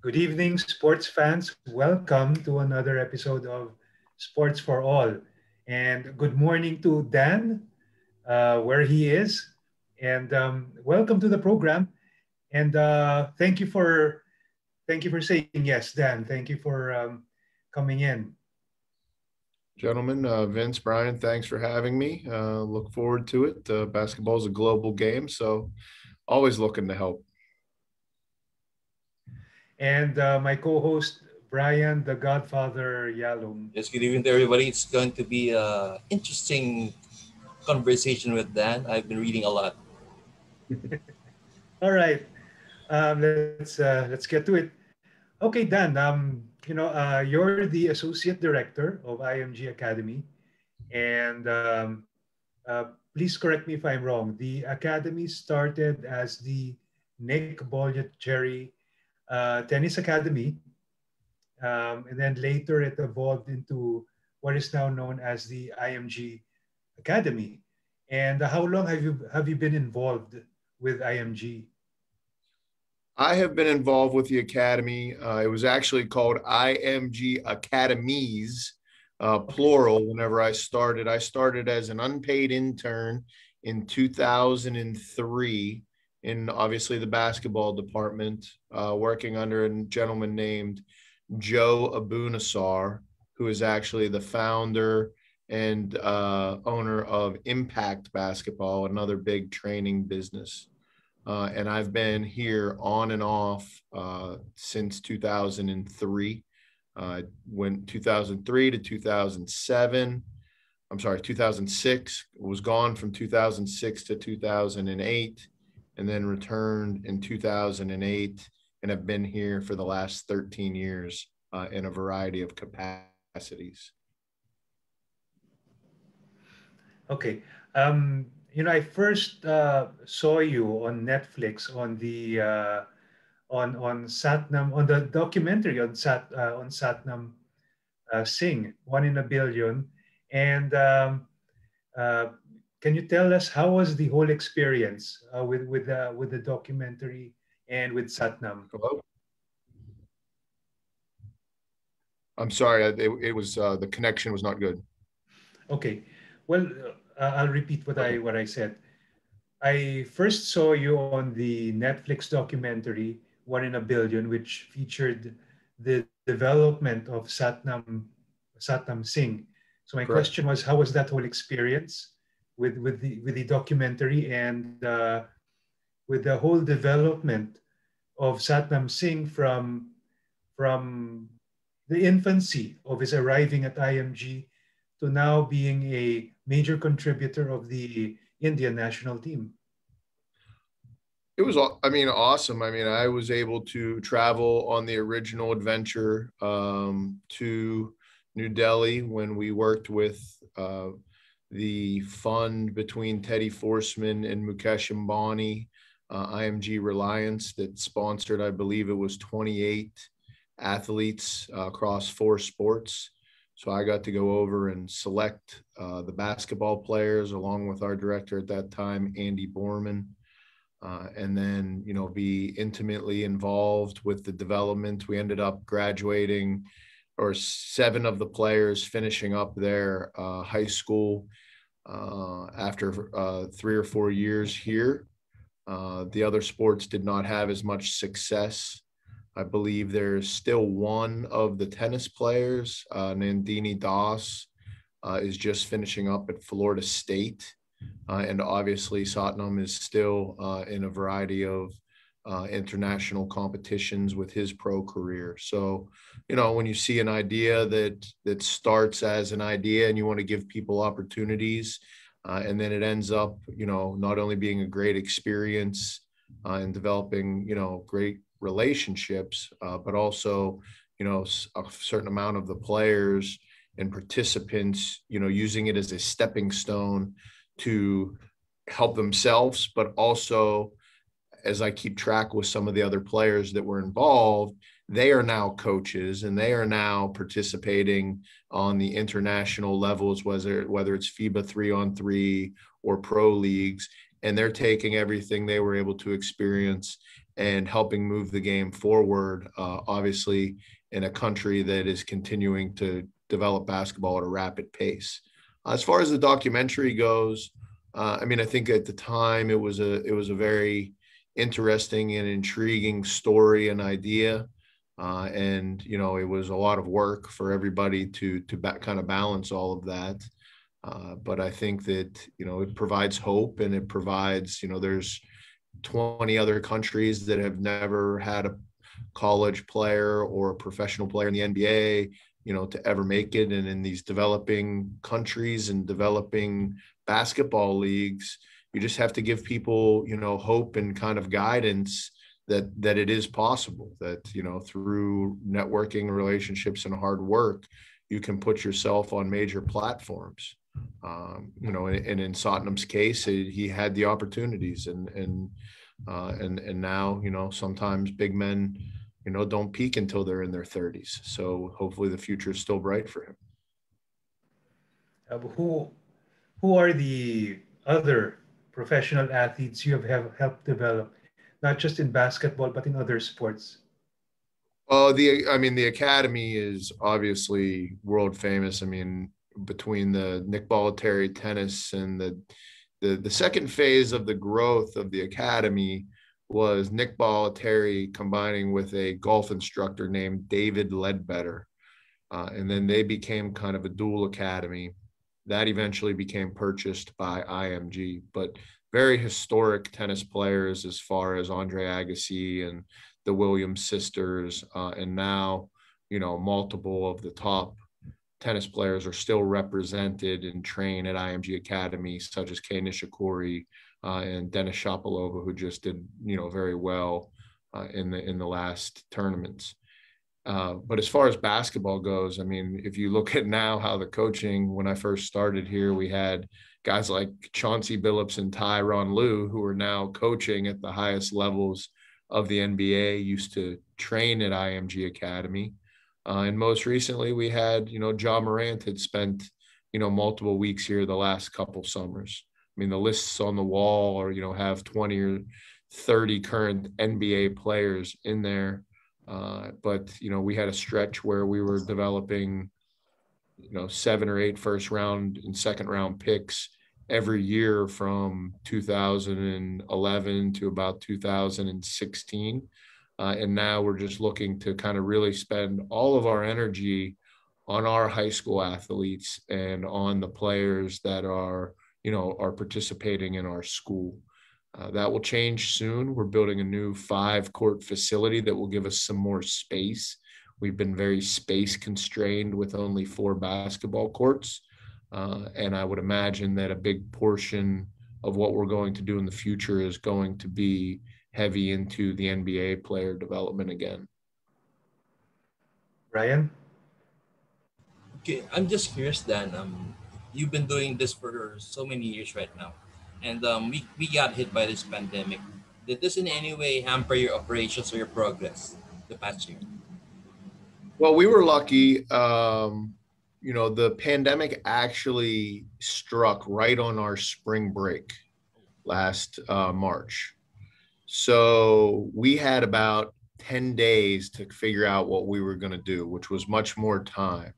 Good evening, sports fans. Welcome to another episode of Sports for All. And good morning to Dan, where he is. And welcome to the program. And thank you for saying yes, Dan. Thank you for coming in. Gentlemen, Vince, Brian, thanks for having me. Look forward to it. Basketball is a global game, so always looking to help. And my co-host Brian, the Godfather Yalom. Yes, good evening to everybody. It's going to be a interesting conversation with Dan. I've been reading a lot. All right, let's get to it. Okay, Dan. You're the associate director of IMG Academy, and please correct me if I'm wrong. The academy started as the Nick Bollettieri Tennis Academy, and then later it evolved into what is now known as the IMG Academy. And how long have you been involved with IMG? I have been involved with the academy. It was actually called IMG Academies, plural, whenever I started. I started as an unpaid intern in 2003 in obviously the basketball department, working under a gentleman named Joe Abunasar, who is actually the founder and owner of Impact Basketball, another big training business. And I've been here on and off since 2003. Went 2003 to 2007. I'm sorry, 2006. Was gone from 2006 to 2008, and then returned in 2008, and have been here for the last 13 years in a variety of capacities. Okay. I first saw you on Netflix on Satnam, on the documentary on Satnam Singh, One in a Billion. And uh, can you tell us how was the whole experience with the documentary and with Satnam? Hello? I'm sorry, it was the connection was not good. Okay. Well, I'll repeat what I said. I first saw you on the Netflix documentary One in a Billion, which featured the development of Satnam Singh. So my Correct. question was, how was that whole experience with the documentary and with the whole development of Satnam Singh from the infancy of his arriving at IMG to now being a major contributor of the Indian national team? It was, awesome. I was able to travel on the original adventure to New Delhi when we worked with the fund between Teddy Forsman and Mukesh Ambani, IMG Reliance, that sponsored, I believe it was 28 athletes across 4 sports. So I got to go over and select the basketball players along with our director at that time, Andy Borman. And then, be intimately involved with the development. We ended up graduating, or 7 of the players finishing up their high school after 3 or 4 years here. The other sports did not have as much success. I believe there's still one of the tennis players, Nandini Das, is just finishing up at Florida State. And obviously Satnam is still in a variety of international competitions with his pro career. So, when you see an idea that starts as an idea and you want to give people opportunities, and then it ends up, not only being a great experience and developing, great relationships, but also, a certain amount of the players and participants, using it as a stepping stone to help themselves, but also, as I keep track with some of the other players that were involved, they are now coaches and they are now participating on the international levels, whether it's FIBA 3-on-3 or pro leagues. and they're taking everything they were able to experience and helping move the game forward, obviously in a country that is continuing to develop basketball at a rapid pace. As far as the documentary goes, I mean, I think at the time it was a very interesting and intriguing story and idea. And, you know, it was a lot of work for everybody to kind of balance all of that. But I think that, you know, it provides hope, and it provides, you know, there's 20 other countries that have never had a college player or a professional player in the NBA, you know, to ever make it. And in these developing countries and developing basketball leagues, you just have to give people, you know, hope and kind of guidance that it is possible, that, you know, through networking, relationships, and hard work, you can put yourself on major platforms. You know, and in Tottenham's case, he had the opportunities, and now, you know, sometimes big men, you know, don't peak until they're in their 30s. So hopefully the future is still bright for him. Who are the other professional athletes you have helped develop, not just in basketball but in other sports? I mean, the academy is obviously world famous. I mean, between the Nick Bollettieri tennis and the second phase of the growth of the academy was Nick Bollettieri combining with a golf instructor named David Ledbetter. And then they became kind of a dual academy that eventually became purchased by IMG. But very historic tennis players, as far as Andre Agassi and the Williams sisters, and now, you know, multiple of the top tennis players are still represented and trained at IMG Academy, such as Kei Nishikori and Denis Shapovalov, who just did, you know, very well in the last tournaments. But as far as basketball goes, I mean, if you look at now how the coaching, when I first started here, we had guys like Chauncey Billups and Tyronn Lue, who are now coaching at the highest levels of the NBA, used to train at IMG Academy. And most recently we had, you know, Ja Morant had spent, you know, multiple weeks here the last couple summers. I mean, the lists on the wall are, you know, have 20 or 30 current NBA players in there. But, you know, we had a stretch where we were developing, you know, 7 or 8 first round and second round picks every year from 2011 to about 2016. And now we're just looking to kind of really spend all of our energy on our high school athletes and on the players that are, you know, are participating in our school. That will change soon. We're building a new 5-court facility that will give us some more space. We've been very space constrained with only 4 basketball courts. And I would imagine that a big portion of what we're going to do in the future is going to be heavy into the NBA player development again. Brian? Okay, I'm just curious, Dan. You've been doing this for so many years right now, and we got hit by this pandemic. Did this in any way hamper your operations or your progress the past year? Well, we were lucky. You know, the pandemic actually struck right on our spring break last March. So we had about 10 days to figure out what we were going to do, which was much more time.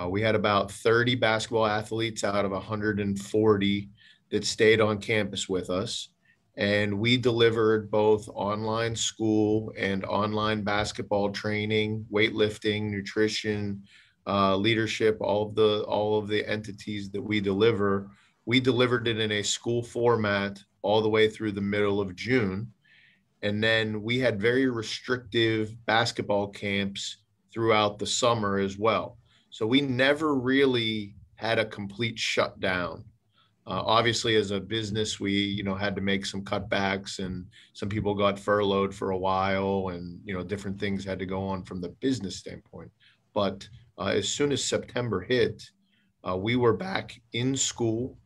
We had about 30 basketball athletes out of 140 that stayed on campus with us. And we delivered both online school and online basketball training, weightlifting, nutrition, leadership, all of the entities that we deliver. We delivered it in a school format all the way through the middle of June. And then we had very restrictive basketball camps throughout the summer as well. So we never really had a complete shutdown. Obviously, as a business, we, you know, had to make some cutbacks, and some people got furloughed for a while, and, you know, different things had to go on from the business standpoint. But as soon as September hit, we were back in school.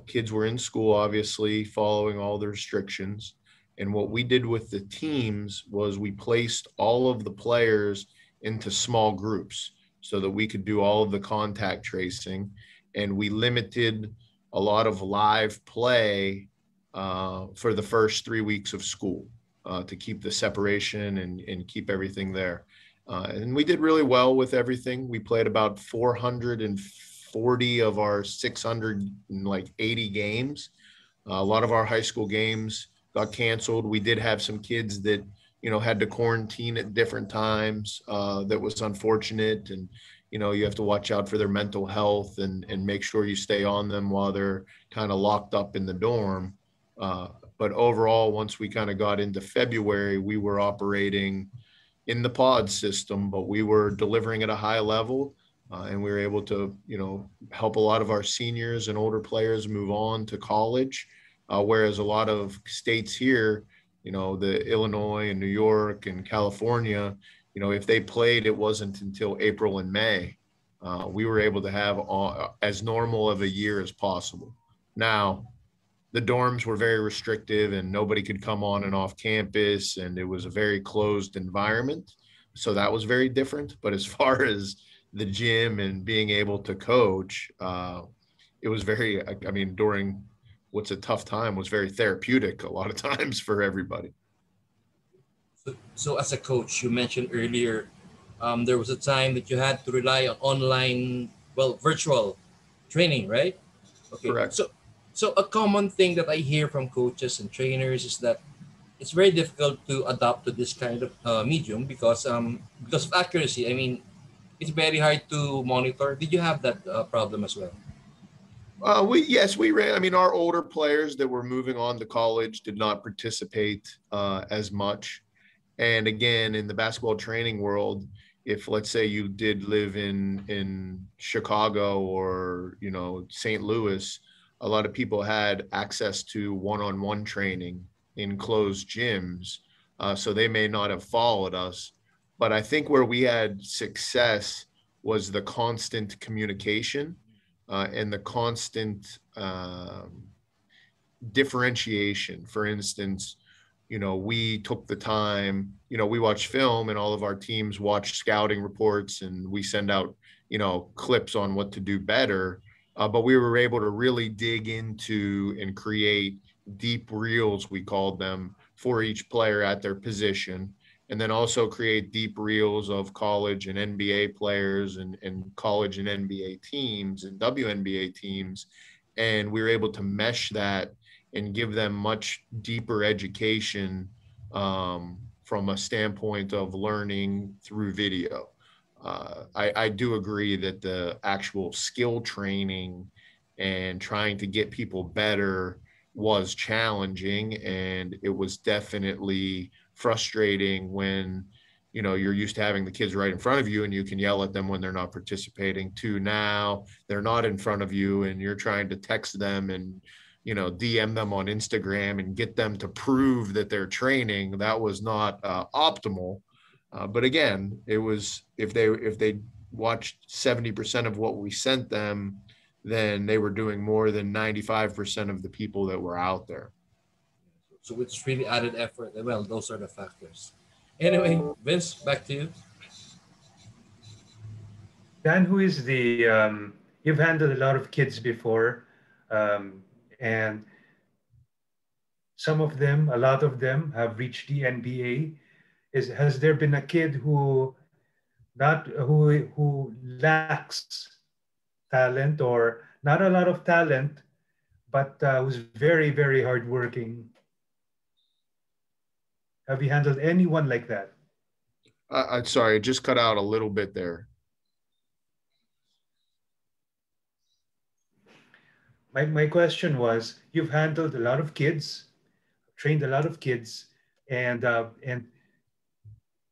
Kids were in school, obviously, following all the restrictions. And what we did with the teams was we placed all of the players into small groups so that we could do all of the contact tracing. And we limited a lot of live play for the first 3 weeks of school to keep the separation and keep everything there. And we did really well with everything. We played about 440 of our 680 games. A lot of our high school games got canceled. We did have some kids that, had to quarantine at different times. That was unfortunate. And, you have to watch out for their mental health and make sure you stay on them while they're kind of locked up in the dorm. But overall, once we kind of got into February, we were operating in the pod system, but we were delivering at a high level. And we were able to, help a lot of our seniors and older players move on to college. Whereas a lot of states here, the Illinois and New York and California, if they played, it wasn't until April and May. We were able to have as normal of a year as possible. Now, the dorms were very restrictive and nobody could come on and off campus, and it was a very closed environment. So that was very different. But as far as the gym and being able to coach, it was very, during what's a tough time, was very therapeutic a lot of times for everybody. So as a coach, you mentioned earlier, there was a time that you had to rely on online, virtual training, right? Okay. Correct. So a common thing that I hear from coaches and trainers is that it's very difficult to adapt to this kind of medium because of accuracy. I mean, it's very hard to monitor. Did you have that problem as well? We ran. Our older players that were moving on to college did not participate as much. And again, in the basketball training world, if let's say you did live in Chicago or St. Louis, a lot of people had access to one-on-one training in closed gyms, so they may not have followed us. But I think where we had success was the constant communication and the constant differentiation. For instance, we took the time, we watch film and all of our teams watch scouting reports and we send out, clips on what to do better. But we were able to really dig into and create deep reels, we called them, for each player at their position. And then also create deep reels of college and NBA players and college and NBA teams and WNBA teams. And we were able to mesh that and give them much deeper education from a standpoint of learning through video. I do agree that the actual skill training and trying to get people better was challenging, and it was definitely frustrating when you're used to having the kids right in front of you and you can yell at them when they're not participating, to now they're not in front of you and you're trying to text them and DM them on Instagram and get them to prove that they're training. That was not optimal. But again, it was, if they watched 70% of what we sent them, then they were doing more than 95% of the people that were out there. So it's really added effort. Well, those are the factors. Anyway, Vince, back to you. Dan, who is you've handled a lot of kids before, and a lot of them have reached the NBA. Has there been a kid who lacks talent or not a lot of talent, but who's very, very hardworking? Have you handled anyone like that? I'm sorry, it just cut out a little bit there. My question was, you've handled a lot of kids, trained a lot of kids, and a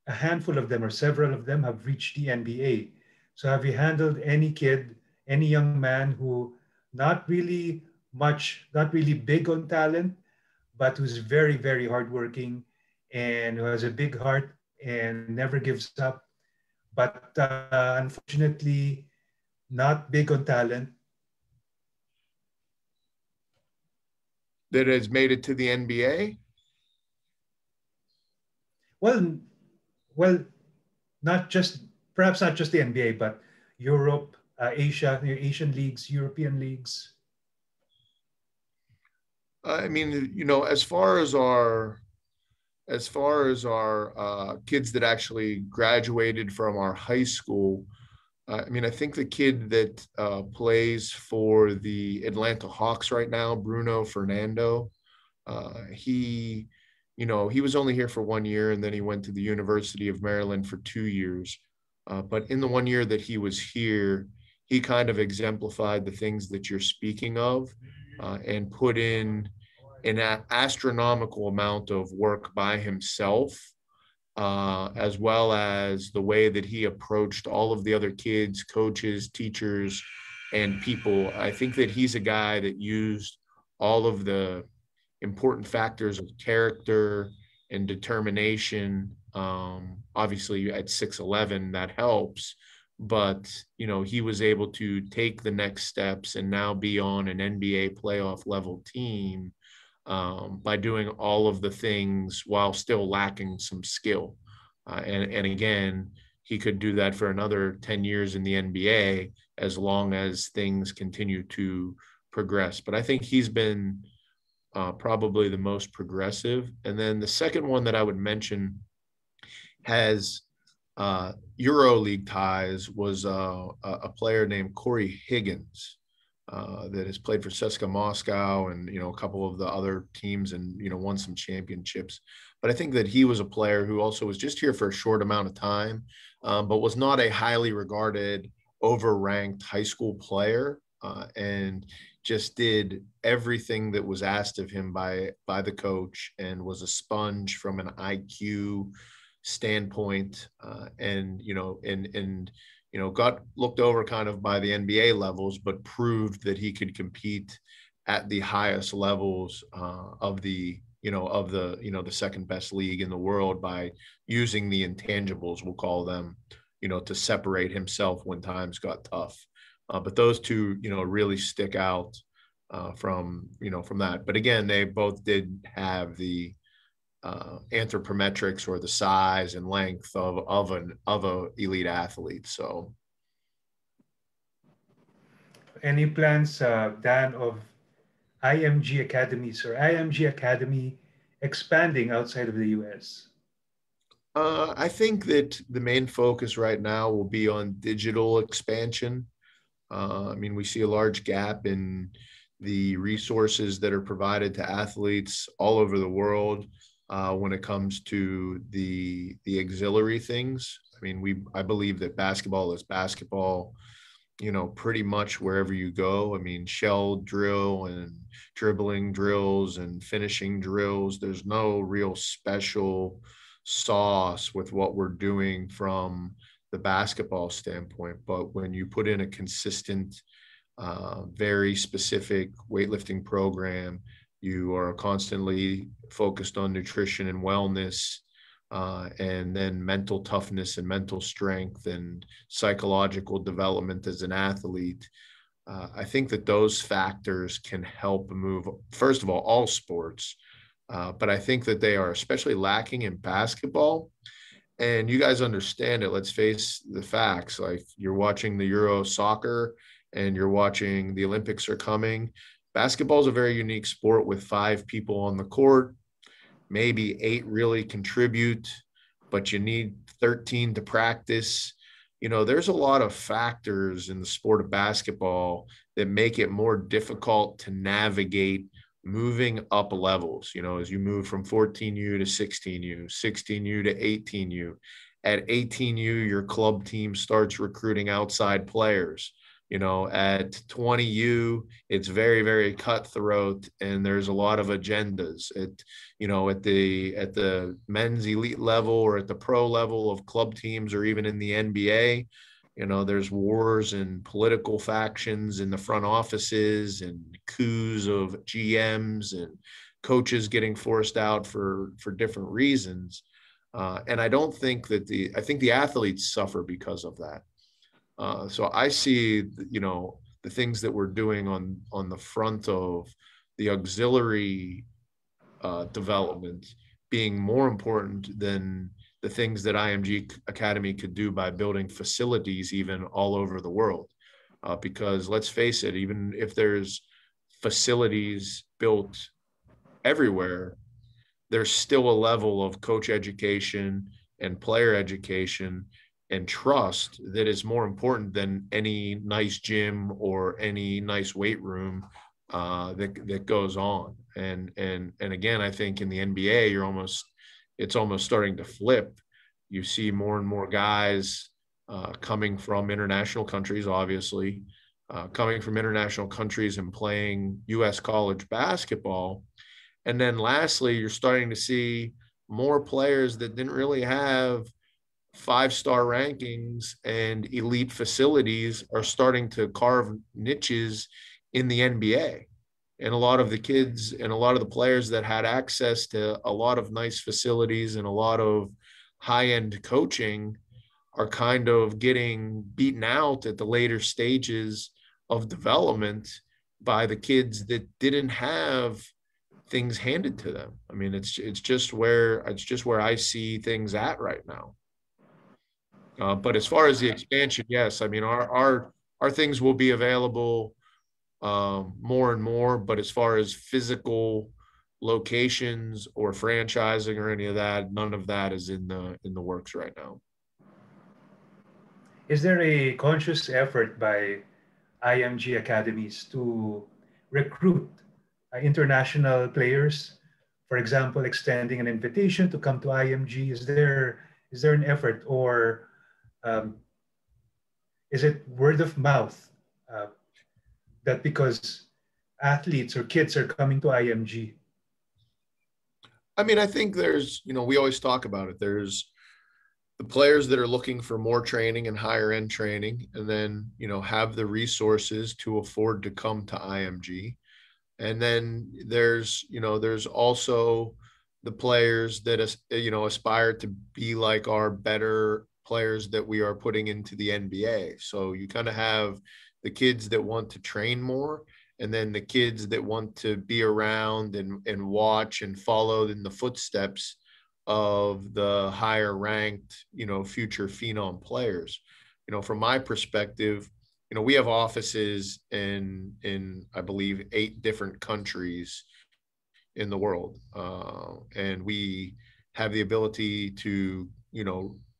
handful of them or several of them have reached the NBA. So have you handled any kid, any young man who not really big on talent, but who's very, very hardworking and who has a big heart and never gives up, but unfortunately not big on talent? That has made it to the NBA? Well, perhaps not just the NBA, but Europe, Asia, Asian leagues, European leagues. I mean, you know, as far as our kids that actually graduated from our high school, I mean, I think the kid that plays for the Atlanta Hawks right now, Bruno Fernando, he, you know, he was only here for 1 year, and then he went to the University of Maryland for 2 years. But in the 1 year that he was here, he kind of exemplified the things that you're speaking of, and put in an astronomical amount of work by himself, as well as the way that he approached all of the other kids, coaches, teachers, and people. I think that he's a guy that used all of the important factors of character and determination. Obviously, at 6'11", that helps. But, you know, he was able to take the next steps and now be on an NBA playoff level team, by doing all of the things while still lacking some skill. And again, he could do that for another 10 years in the NBA as long as things continue to progress. But I think he's been probably the most progressive. And then the second one that I would mention has EuroLeague ties was a player named Corey Higgins, that has played for CSKA Moscow and, you know, a couple of the other teams, and, you know, won some championships. But I think that he was a player who also was just here for a short amount of time, but was not a highly regarded, overranked high school player, and just did everything that was asked of him by the coach, and was a sponge from an IQ standpoint, and you know, got looked over kind of by the NBA levels, but proved that he could compete at the highest levels of the the second best league in the world by using the intangibles, we'll call them, you know, to separate himself when times got tough. But those two, you know, really stick out from that. But again, they both did have the anthropometrics, or the size and length of a elite athlete. So, Any plans, Dan, of IMG academies or IMG Academy expanding outside of the US? I think that the main focus right now will be on digital expansion. I mean, we see a large gap in the resources that are provided to athletes all over the world, when it comes to the auxiliary things. I mean, I believe that basketball is basketball, you know, pretty much wherever you go. I mean, shell drill and dribbling drills and finishing drills. There's no real special sauce with what we're doing from the basketball standpoint. But when you put in a consistent, very specific weightlifting program, you are constantly focused on nutrition and wellness, and then mental toughness and mental strength and psychological development as an athlete. I think that those factors can help move, first of all sports, but I think that they are especially lacking in basketball. And you guys understand it. Let's face the facts. Like, you're watching the Euro soccer and you're watching the Olympics are coming. Basketball is a very unique sport with 5 people on the court. Maybe 8 really contribute, but you need 13 to practice. You know, there's a lot of factors in the sport of basketball that make it more difficult to navigate moving up levels, you know, as you move from 14U to 16U, 16U to 18U. At 18U, your club team starts recruiting outside players. You know, at 20U, it's very, very cutthroat, and there's a lot of agendas. At the men's elite level or at the pro level of club teams, or even in the NBA, you know, there's wars and political factions in the front offices, and coups of GMs and coaches getting forced out for different reasons. And I don't think that I think the athletes suffer because of that. So I see, you know, the things that we're doing on the front of the auxiliary development being more important than the things that IMG Academy could do by building facilities even all over the world. Because let's face it, even if there's facilities built everywhere, there's still a level of coach education and player education and trust that is more important than any nice gym or any nice weight room that goes on. And again, I think in the NBA, it's almost starting to flip. You see more and more guys coming from international countries, obviously, coming from international countries and playing U.S. college basketball. And then lastly, you're starting to see more players that didn't really have 5-star rankings and elite facilities are starting to carve niches in the NBA. And a lot of the kids and a lot of the players that had access to a lot of nice facilities and a lot of high-end coaching are kind of getting beaten out at the later stages of development by the kids that didn't have things handed to them. I mean, it's just where I see things at right now. But as far as the expansion, yes, I mean, our things will be available more and more. But as far as physical locations or franchising or any of that, none of that is in the works right now. Is there a conscious effort by IMG academies to recruit international players? For example, extending an invitation to come to IMG. Is there an effort, or um, is it word of mouth uh, that because athletes or kids are coming to IMG? I mean, I think there's, we always talk about it. There's the players that are looking for more training and higher end training, and then, have the resources to afford to come to IMG. And then there's also the players that, aspire to be like our better players that we are putting into the NBA. So you kind of have the kids that want to train more, and then the kids that want to be around and watch and follow in the footsteps of the higher ranked, future phenom players. From my perspective, we have offices in I believe 8 different countries in the world, and we have the ability to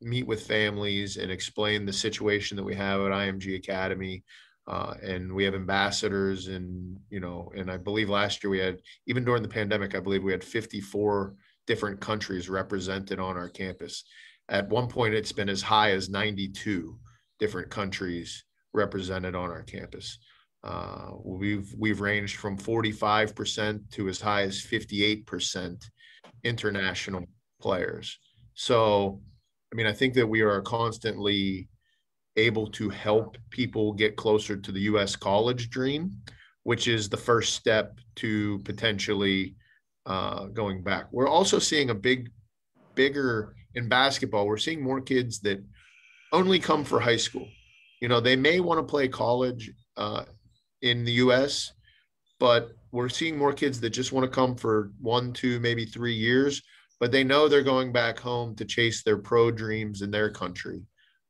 meet with families and explain the situation that we have at IMG Academy. And we have ambassadors, and I believe last year we had, even during the pandemic, I believe we had 54 different countries represented on our campus. At one point, it's been as high as 92 different countries represented on our campus. We've ranged from 45% to as high as 58% international players. So, I mean, I think that we are constantly able to help people get closer to the U.S. college dream, which is the first step to potentially going back. We're also seeing bigger in basketball. We're seeing more kids that only come for high school. They may want to play college in the U.S., but we're seeing more kids that just want to come for 1, 2, maybe 3 years, but they know they're going back home to chase their pro dreams in their country,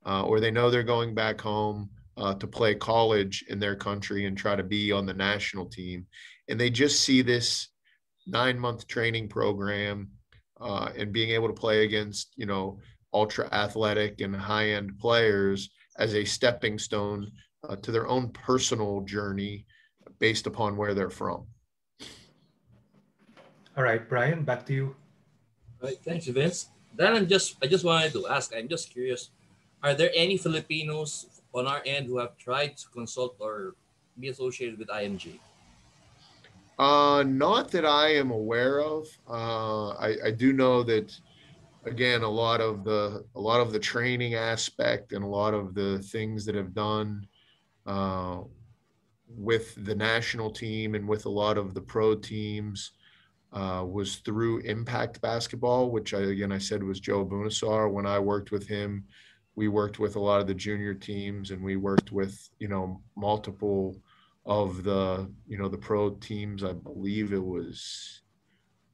or they know they're going back home to play college in their country and try to be on the national team. And they just see this 9-month training program and being able to play against, ultra athletic and high-end players as a stepping stone to their own personal journey based upon where they're from. All right, Brian, back to you. Right, thanks, Vince. Then I just wanted to ask. I'm just curious. Are there any Filipinos on our end who have tried to consult or be associated with IMG? Not that I am aware of. I do know that, again, a lot of the training aspect and a lot of the things that have done with the national team and with a lot of the pro teams was through Impact Basketball, which I said was Joe Bunasar. When I worked with him, we worked with a lot of the junior teams, and we worked with, multiple of the pro teams. I believe it was,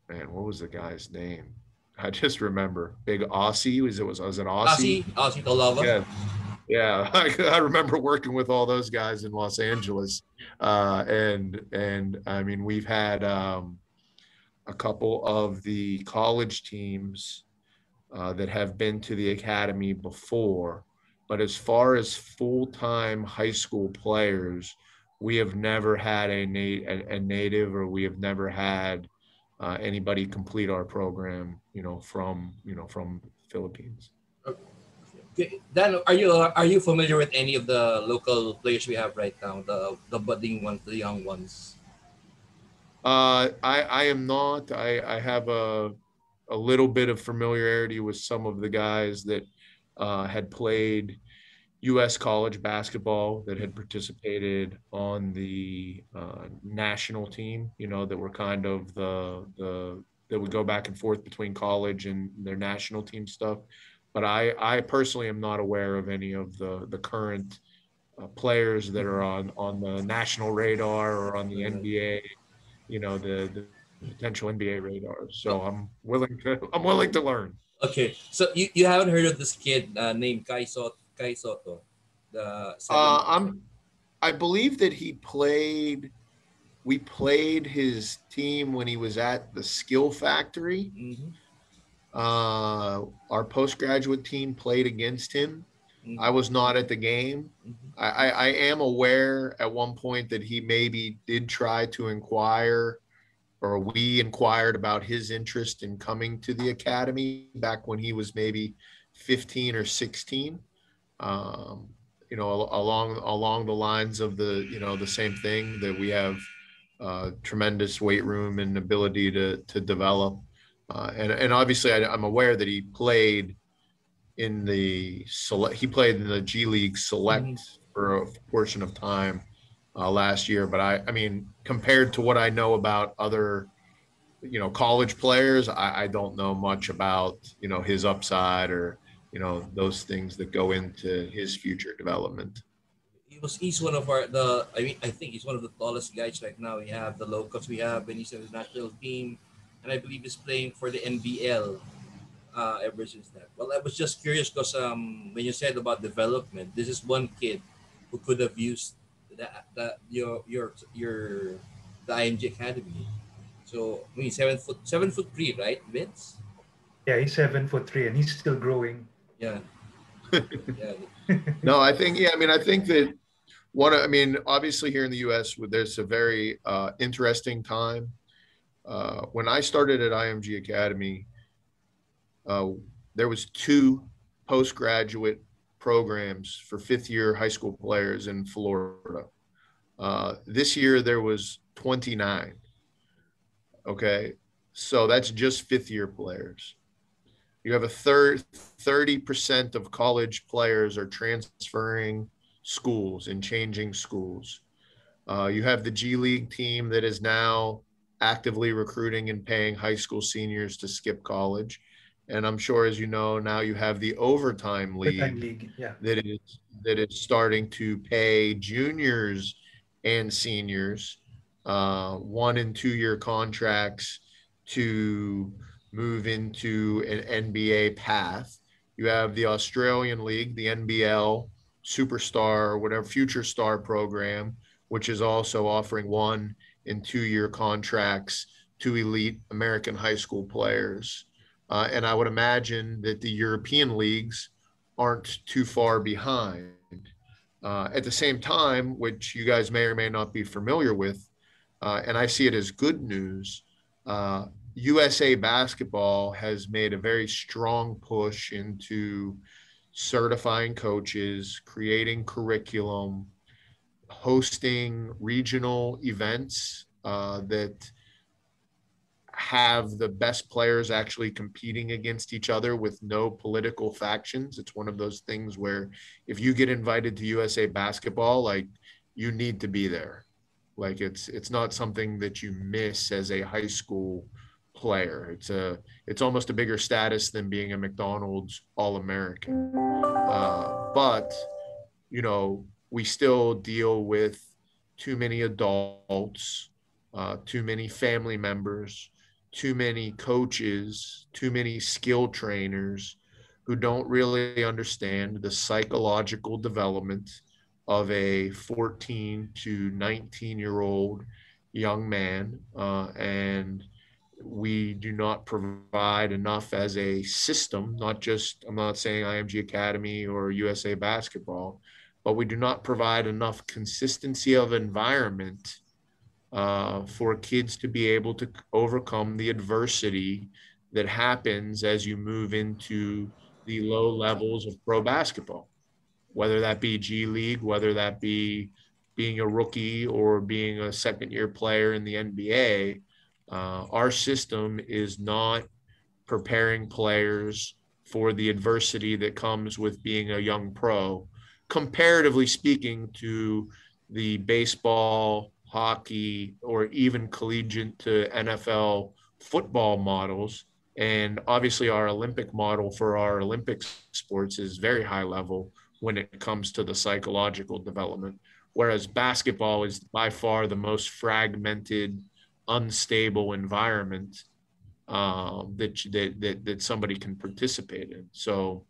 man, what was the guy's name? I just remember Big Aussie. Was it Aussie? Aussie Tolava. Yeah. Yeah. I remember working with all those guys in Los Angeles. And I mean, we've had a couple of the college teams that have been to the academy before. But as far as full-time high school players, we have never had a native, or we have never had anybody complete our program, from Philippines. Okay. Dan, are you familiar with any of the local players we have right now, the budding ones, the young ones? I am not. I have a little bit of familiarity with some of the guys that had played U.S. college basketball, that had participated on the national team. That were kind of the that would go back and forth between college and their national team stuff. But I personally am not aware of any of the current players that are on the national radar or on the NBA, the potential NBA radar. So Oh, I'm willing to learn. okay. So you haven't heard of this kid named Kai Soto, the 7 foot. I believe that we played his team when he was at the Skill Factory. Mm-hmm, Our postgraduate team played against him. I mm-hmm, was not at the game. mm-hmm. I am aware at one point that he maybe did try to inquire, or we inquired about his interest in coming to the academy back when he was maybe 15 or 16. Um, along the lines of the same thing, that we have tremendous weight room and ability to develop. And obviously, I'm aware that he played in the G League Mm-hmm. Select for a portion of time last year. But I mean, compared to what I know about other college players, I don't know much about his upside, or those things that go into his future development. He's one of I think he's one of the tallest guys right now. We have the locals we have, and he's in the national team, and I believe he's playing for the NBL ever since that. Well, I was just curious because when you said about development, this is one kid who could have used your the IMG Academy. So I mean 7 foot 3, right, Vince? Yeah, he's 7'3" and he's still growing. Yeah, yeah. No, I think, yeah, I mean, I think that obviously here in the U.S., there's a very interesting time. When I started at IMG Academy, uh, there was two postgraduate programs for fifth-year high school players in Florida. This year there was 29. Okay, so that's just fifth-year players. You have 30% of college players are transferring schools and changing schools. You have the G League team that is now actively recruiting and paying high school seniors to skip college. And I'm sure, as you know, now you have the overtime Overtime league league, yeah. that is starting to pay juniors and seniors 1 and 2 year contracts to move into an NBA path. You have the Australian League, the NBL Superstar, whatever, Future Star program, which is also offering 1 and 2 year contracts to elite American high school players. And I would imagine that the European leagues aren't too far behind. At the same time, which you guys may or may not be familiar with, and I see it as good news, USA Basketball has made a very strong push into certifying coaches, creating curriculum, hosting regional events that have the best players actually competing against each other with no political factions. It's one of those things where if you get invited to USA Basketball, like, you need to be there. Like, it's not something that you miss as a high school player. It's almost a bigger status than being a McDonald's All-American. But we still deal with too many adults, too many family members, too many coaches, too many skill trainers who don't really understand the psychological development of a 14 to 19-year-old young man. And we do not provide enough as a system, not just, I'm not saying IMG Academy or USA Basketball, but we do not provide enough consistency of environment for kids to be able to overcome the adversity that happens as you move into the low levels of pro basketball, whether that be G League, whether that be being a rookie or being a second year player in the NBA. Our system is not preparing players for the adversity that comes with being a young pro, comparatively speaking to the baseball, hockey, or even collegiate to NFL football models. And obviously, our Olympic model for our Olympic sports is very high level when it comes to the psychological development. Whereas basketball is by far the most fragmented, unstable environment that somebody can participate in. So,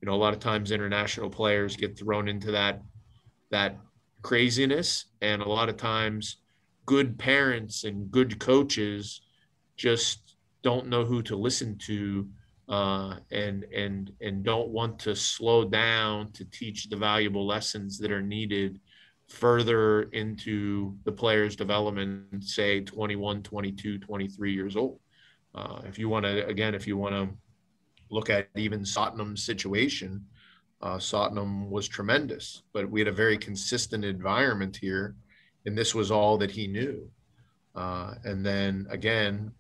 a lot of times international players get thrown into that craziness, and a lot of times good parents and good coaches just don't know who to listen to, and don't want to slow down to teach the valuable lessons that are needed further into the player's development, say 21, 22, 23 years old. If you want to look at even Tottenham's situation, Tottenham was tremendous, but we had a very consistent environment here, and this was all that he knew. And then again,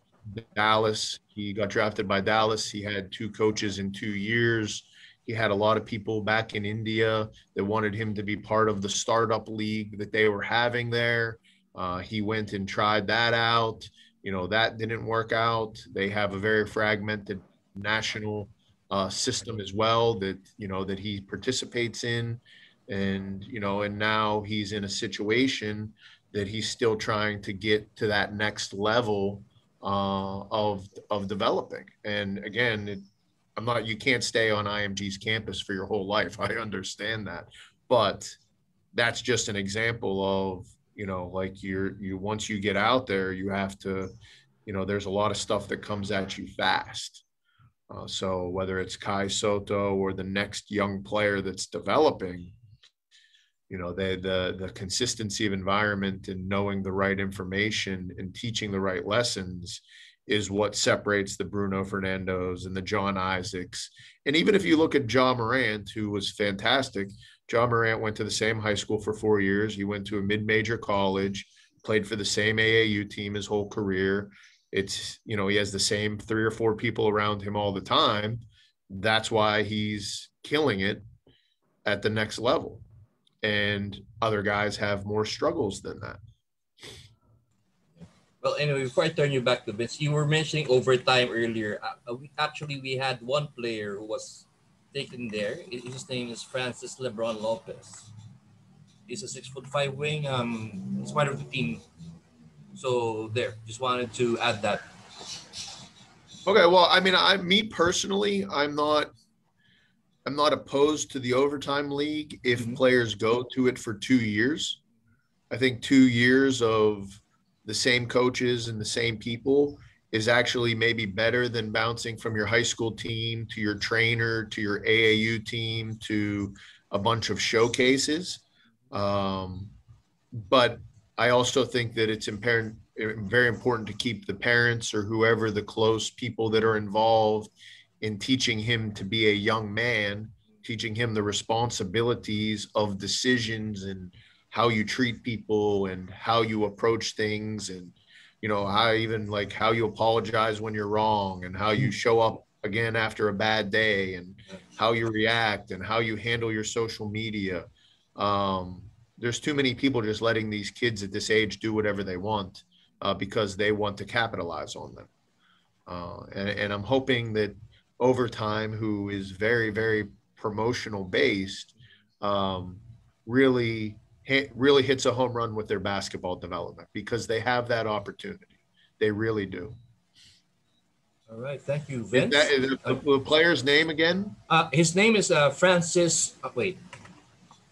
Dallas, he got drafted by Dallas. He had two coaches in 2 years. He had a lot of people back in India that wanted him to be part of the startup league that they were having there. He went and tried that out. That didn't work out. They have a very fragmented national system as well that he participates in. And now he's in a situation that he's still trying to get to that next level of developing. And again, you can't stay on IMG's campus for your whole life. I understand that, but that's just an example of, like you once you get out there, you have to, there's a lot of stuff that comes at you fast. So whether it's Kai Soto or the next young player that's developing, the consistency of environment and knowing the right information and teaching the right lessons is what separates the Bruno Fernandos and the John Isaacs. And even if you look at Ja Morant, who was fantastic, Ja Morant went to the same high school for 4 years. He went to a mid-major college, played for the same AAU team his whole career. It's, he has the same 3 or 4 people around him all the time. That's why he's killing it at the next level. And other guys have more struggles than that. Well, anyway, before I turn you back to Vince, you were mentioning overtime earlier. We had one player who was taken there. His name is Francis LeBron Lopez. He's a 6'5" wing. He's part of the team. So there, just wanted to add that. Okay, well, me personally, I'm not opposed to the overtime league if players go to it for 2 years. I think 2 years of the same coaches and the same people is actually maybe better than bouncing from your high school team to your trainer to your AAU team to a bunch of showcases. But I also think that it's very important to keep the parents or whoever the close people that are involved in teaching him to be a young man, teaching him the responsibilities of decisions and how you treat people and how you approach things, and how you apologize when you're wrong and how you show up again after a bad day and how you react and how you handle your social media. There's too many people just letting these kids at this age do whatever they want because they want to capitalize on them. And I'm hoping that Overtime, who is very, very promotional based, really hits a home run with their basketball development because they have that opportunity. They really do. All right. Thank you, Vince. Is the player's name again? His name is Francis.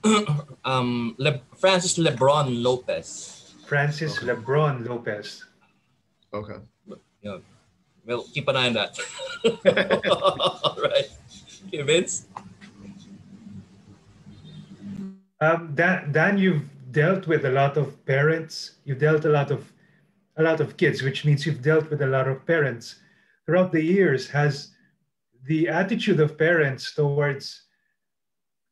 Francis LeBron Lopez. Francis LeBron Lopez. Okay. know, we'll keep an eye on that. All right. Okay, Vince? Dan, you've dealt with a lot of parents. You've dealt a lot of kids, which means you've dealt with a lot of parents throughout the years. Has the attitude of parents towards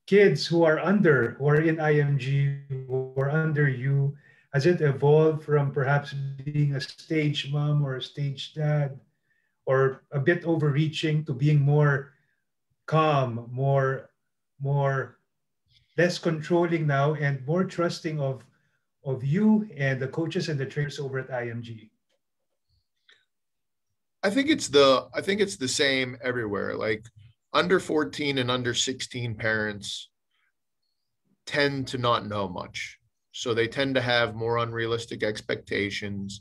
kids who are in IMG, who are under you, has it evolved from perhaps being a stage mom or a stage dad, or a bit overreaching to being more calm, more less controlling now, and more trusting of you and the coaches and the trainers over at IMG? I think it's the same everywhere. Like under 14 and under 16 parents tend to not know much. So they tend to have more unrealistic expectations.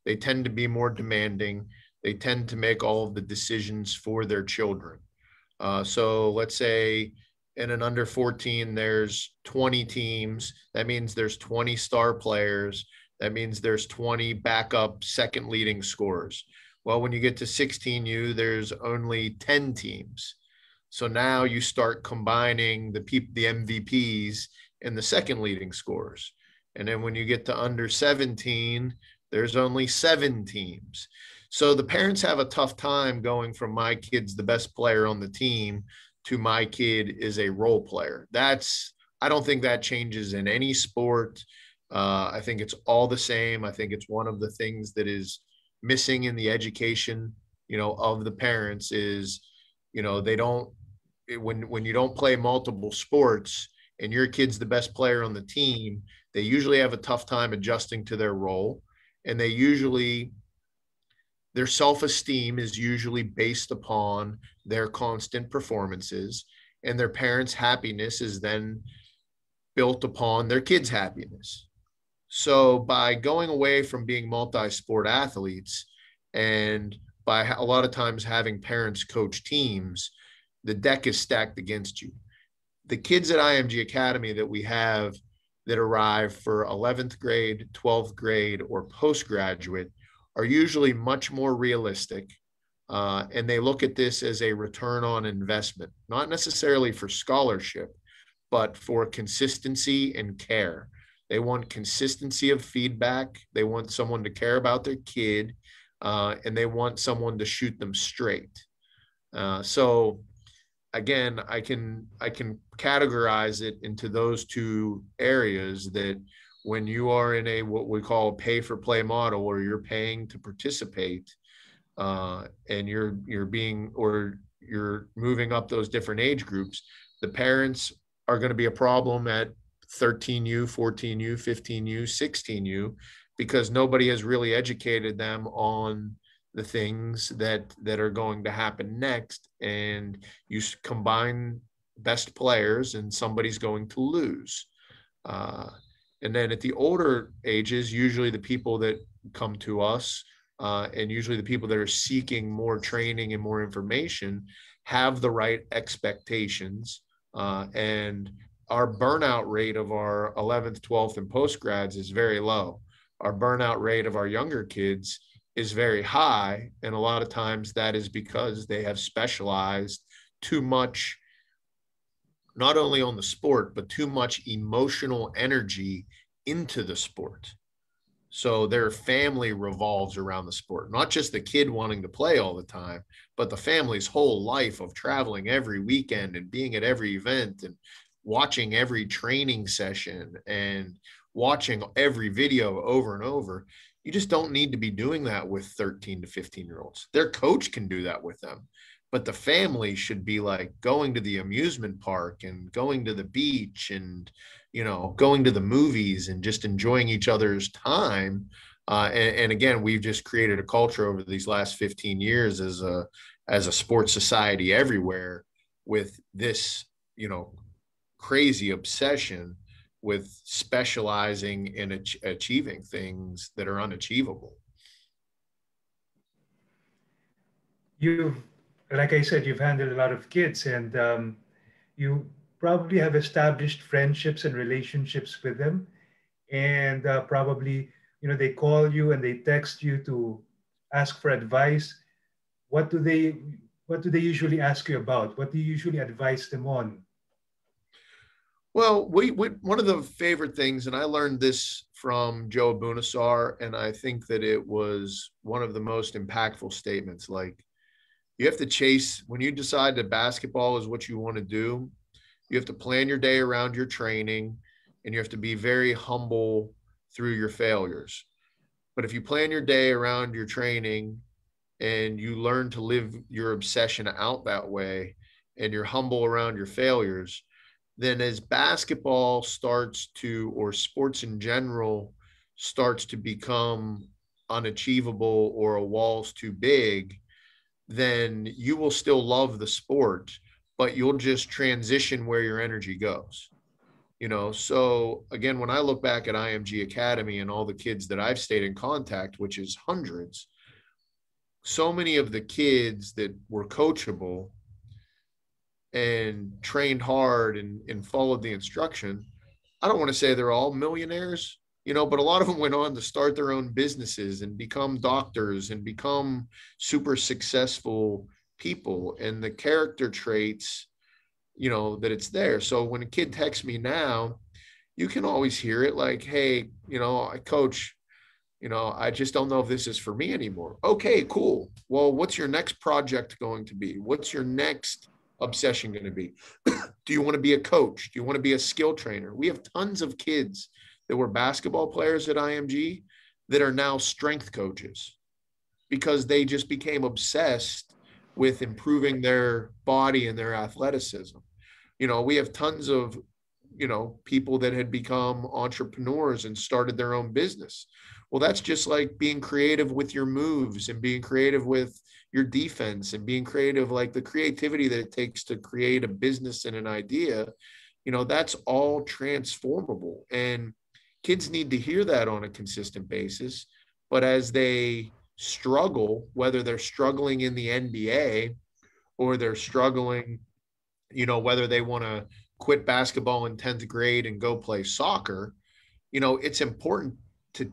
They tend to be more demanding. They tend to make all of the decisions for their children. So let's say in an under 14, there's 20 teams. That means there's 20 star players. That means there's 20 backup second leading scorers. Well, when you get to 16U, there's only 10 teams. So now you start combining the MVPs and the second leading scorers. And then when you get to under 17, there's only 7 teams. So the parents have a tough time going from my kid's the best player on the team to my kid is a role player. I don't think that changes in any sport. I think it's all the same. I think it's one of the things that is missing in the education, of the parents is, they don't, when you don't play multiple sports and your kid's the best player on the team, they usually have a tough time adjusting to their role. And their self-esteem is usually based upon their constant performances, and their parents' happiness is then built upon their kids' happiness. So by going away from being multi-sport athletes and by a lot of times having parents coach teams, the deck is stacked against you. The kids at IMG Academy that we have that arrive for 11th grade, 12th grade, or postgraduate are usually much more realistic. And they look at this as a return on investment, not necessarily for scholarship, but for consistency and care. They want consistency of feedback. They want someone to care about their kid, and they want someone to shoot them straight. So again, I can categorize it into those two areas, that when you are in a what we call a pay for play model, or you're paying to participate, and you're moving up those different age groups, the parents are going to be a problem at 13U, 14U, 15U, 16U, because nobody has really educated them on the things that are going to happen next. And you combine best players and somebody's going to lose. And then at the older ages, usually the people that come to us, and usually the people that are seeking more training and more information, have the right expectations. And our burnout rate of our 11th, 12th, and postgrads is very low. Our burnout rate of our younger kids is very high. And a lot of times that is because they have specialized too much, not only on the sport, but too much emotional energy into the sport. So their family revolves around the sport, not just the kid wanting to play all the time, but the family's whole life of traveling every weekend and being at every event and watching every training session and watching every video over and over. You just don't need to be doing that with 13 to 15-year-olds. Their coach can do that with them, but the family should be like going to the amusement park and going to the beach and, going to the movies and just enjoying each other's time. And again, we've just created a culture over these last 15 years as a sports society everywhere with this, crazy obsession with specializing in achieving things that are unachievable. Like I said, you've handled a lot of kids, and you probably have established friendships and relationships with them. And probably, they call you and they text you to ask for advice, what do they what do they usually ask you about? What do you usually advise them on? Well, we one of the favorite things, and I learned this from Joe Abunassar, and I think that it was one of the most impactful statements. Like, you have to chase when you decide that basketball is what you want to do. You have to plan your day around your training, and you have to be very humble through your failures. But if you plan your day around your training and you learn to live your obsession out that way, and you're humble around your failures, then as basketball starts to, or sports in general, starts to become unachievable or a wall's too big, then you will still love the sport, but you'll just transition where your energy goes. So again, when I look back at IMG Academy and all the kids that I've stayed in contact, which is hundreds, so many of the kids that were coachable and trained hard and followed the instruction, I don't want to say they're all millionaires, but a lot of them went on to start their own businesses and become doctors and become super successful people, and the character traits, that it's there. So when a kid texts me now, you can always hear it like, hey, I coach, I just don't know if this is for me anymore. Okay, cool. Well, what's your next project going to be? What's your next obsession going to be? Do you want to be a coach? Do you want to be a skill trainer? We have tons of kids that were basketball players at IMG that are now strength coaches because they just became obsessed with improving their body and their athleticism. We have tons of, people that had become entrepreneurs and started their own business. Well, that's just like being creative with your moves and being creative with your defense and being creative, like the creativity that it takes to create a business and an idea, that's all transformable. And kids need to hear that on a consistent basis. But as they struggle, whether they're struggling in the NBA or they're struggling, whether they want to quit basketball in 10th grade and go play soccer, it's important to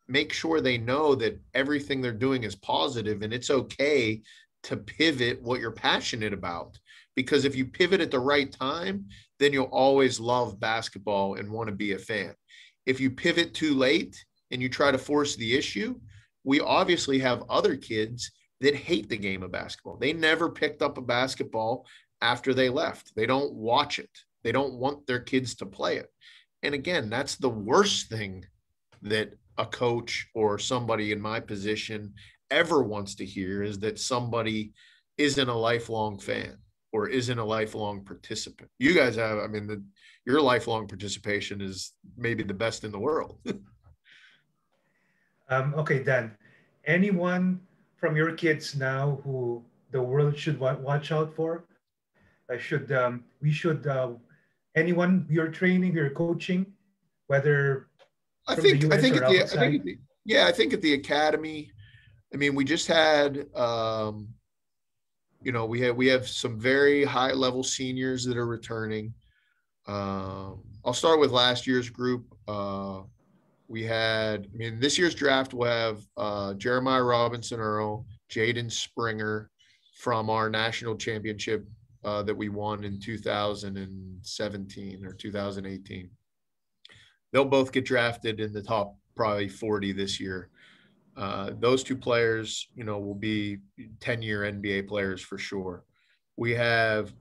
make sure they know that everything they're doing is positive, and it's okay to pivot what you're passionate about. Because if you pivot at the right time, then you'll always love basketball and want to be a fan. If you pivot too late and you try to force the issue, we obviously have other kids that hate the game of basketball. They never picked up a basketball after they left. They don't watch it. They don't want their kids to play it. And again, that's the worst thing that a coach or somebody in my position ever wants to hear, is that somebody isn't a lifelong fan or isn't a lifelong participant. You guys have, your lifelong participation is maybe the best in the world. Okay, Dan, anyone from your kids now who the world should watch out for? We should anyone you're training, you're coaching, whether I from the think I US think or at the I think outside? at the yeah I think at the academy. We just had we have some very high level seniors that are returning. I'll start with last year's group. We had, this year's draft will have Jeremiah Robinson Earl, Jaden Springer from our national championship that we won in 2017 or 2018. They'll both get drafted in the top probably 40 this year. Those two players, will be 10-year NBA players for sure. We have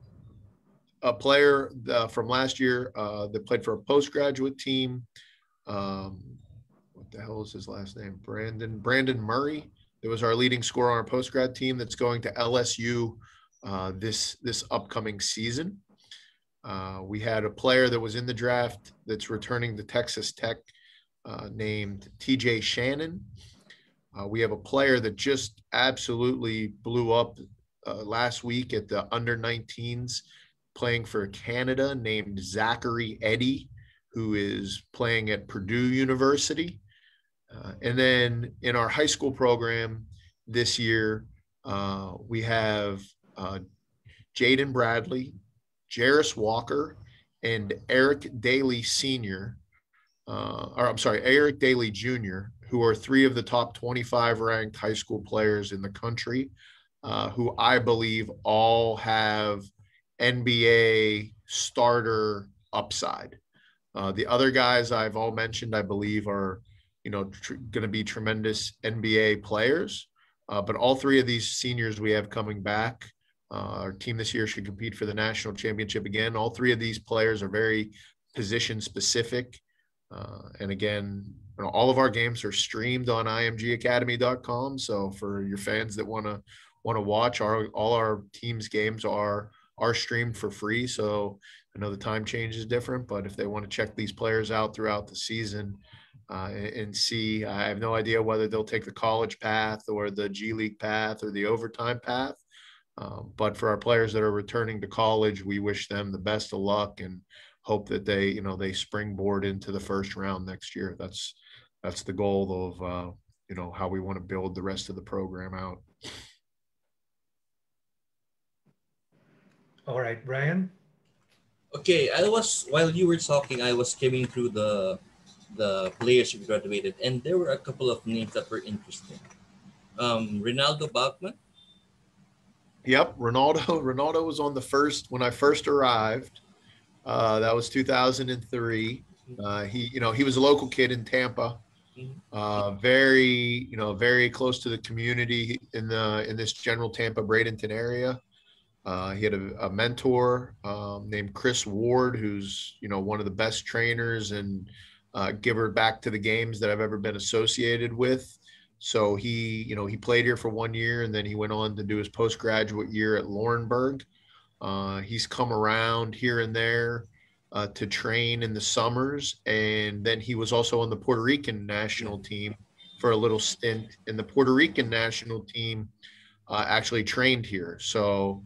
a player from last year that played for a postgraduate team. What the hell is his last name? Brandon Murray. It was our leading scorer on our postgrad team that's going to LSU this upcoming season. We had a player that was in the draft that's returning to Texas Tech named TJ Shannon. We have a player that just absolutely blew up last week at the under-19s playing for Canada named Zachary Eddy, who is playing at Purdue University. And then in our high school program this year, we have Jaden Bradley, Jarris Walker, and Eric Daly Sr., Eric Daly Jr., who are 3 of the top 25 ranked high school players in the country, who I believe all have NBA starter upside. The other guys I've all mentioned, I believe, are, going to be tremendous NBA players. But all 3 of these seniors we have coming back, our team this year should compete for the national championship again. All 3 of these players are very position specific. And again, all of our games are streamed on imgacademy.com. So for your fans that want to watch, all our team's games are streamed for free. So I know the time change is different, but if they want to check these players out throughout the season and see, I have no idea whether they'll take the college path or the G League path or the overtime path. But for our players that are returning to college, we wish them the best of luck and hope that they springboard into the first round next year. That's the goal of, how we want to build the rest of the program out. All right, Brian. Okay, while you were talking, I was skimming through the players who graduated, and there were a couple of names that were interesting. Ronaldo Bachman. Yep, Ronaldo was on the first when I first arrived. That was 2003. He was a local kid in Tampa. Very close to the community in this general Tampa Bradenton area. He had a mentor named Chris Ward, who's one of the best trainers and giver back to the games that I've ever been associated with. So he played here for 1 year, and then he went on to do his postgraduate year at Laurinburg. He's come around here and there to train in the summers, and then he was also on the Puerto Rican national team for a little stint. And the Puerto Rican national team actually trained here. So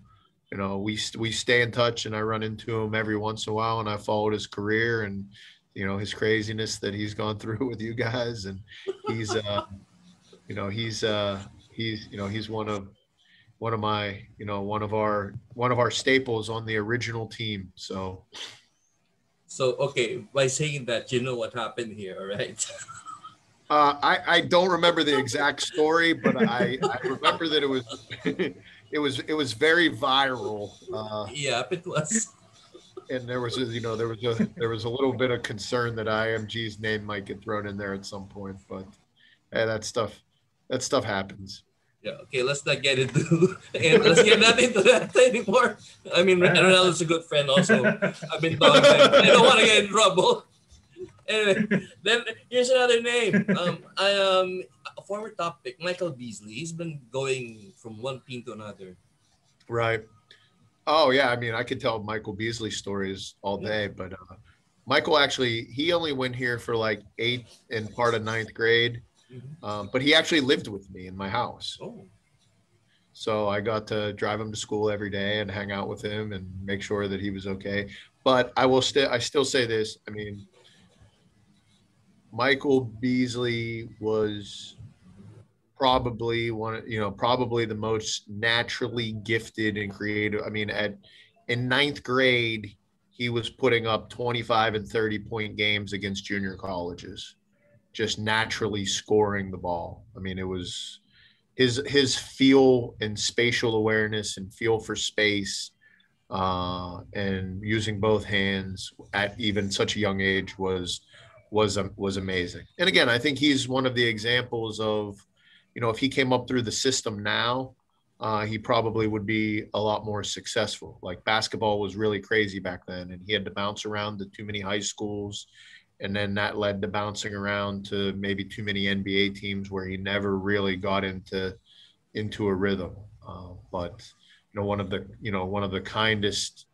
we stay in touch, and I run into him every once in a while, and I followed his career and his craziness that he's gone through with you guys, and he's he's one of our staples on the original team. So okay, by saying that, you know what happened here, all right? I don't remember the exact story, but I remember that it was very viral. Yeah, it was. And there was a little bit of concern that IMG's name might get thrown in there at some point, but hey, that stuff happens. Yeah, okay, let's not get into that anymore. I mean, Ronaldo's a good friend also. I've been talking to him. I don't want to get in trouble. Anyway, then here's another name. A former top pick, Michael Beasley. He's been going from one team to another. Right. Oh yeah, I mean, I could tell Michael Beasley stories all day, but Michael he only went here for like 8th and part of 9th grade. But he actually lived with me in my house. Oh. So I got to drive him to school every day and hang out with him and make sure that he was okay. But I still say this. I mean, Michael Beasley was probably probably the most naturally gifted and creative. I mean, in 9th grade, he was putting up 25 and 30-point games against junior colleges, just naturally scoring the ball. I mean, it was his feel and spatial awareness and feel for space and using both hands at even such a young age was amazing. And again, I think he's one of the examples of, if he came up through the system now, he probably would be a lot more successful. Like, basketball was really crazy back then, and he had to bounce around to too many high schools. And then that led to bouncing around to maybe too many NBA teams where he never really got into a rhythm. But one of the kindest,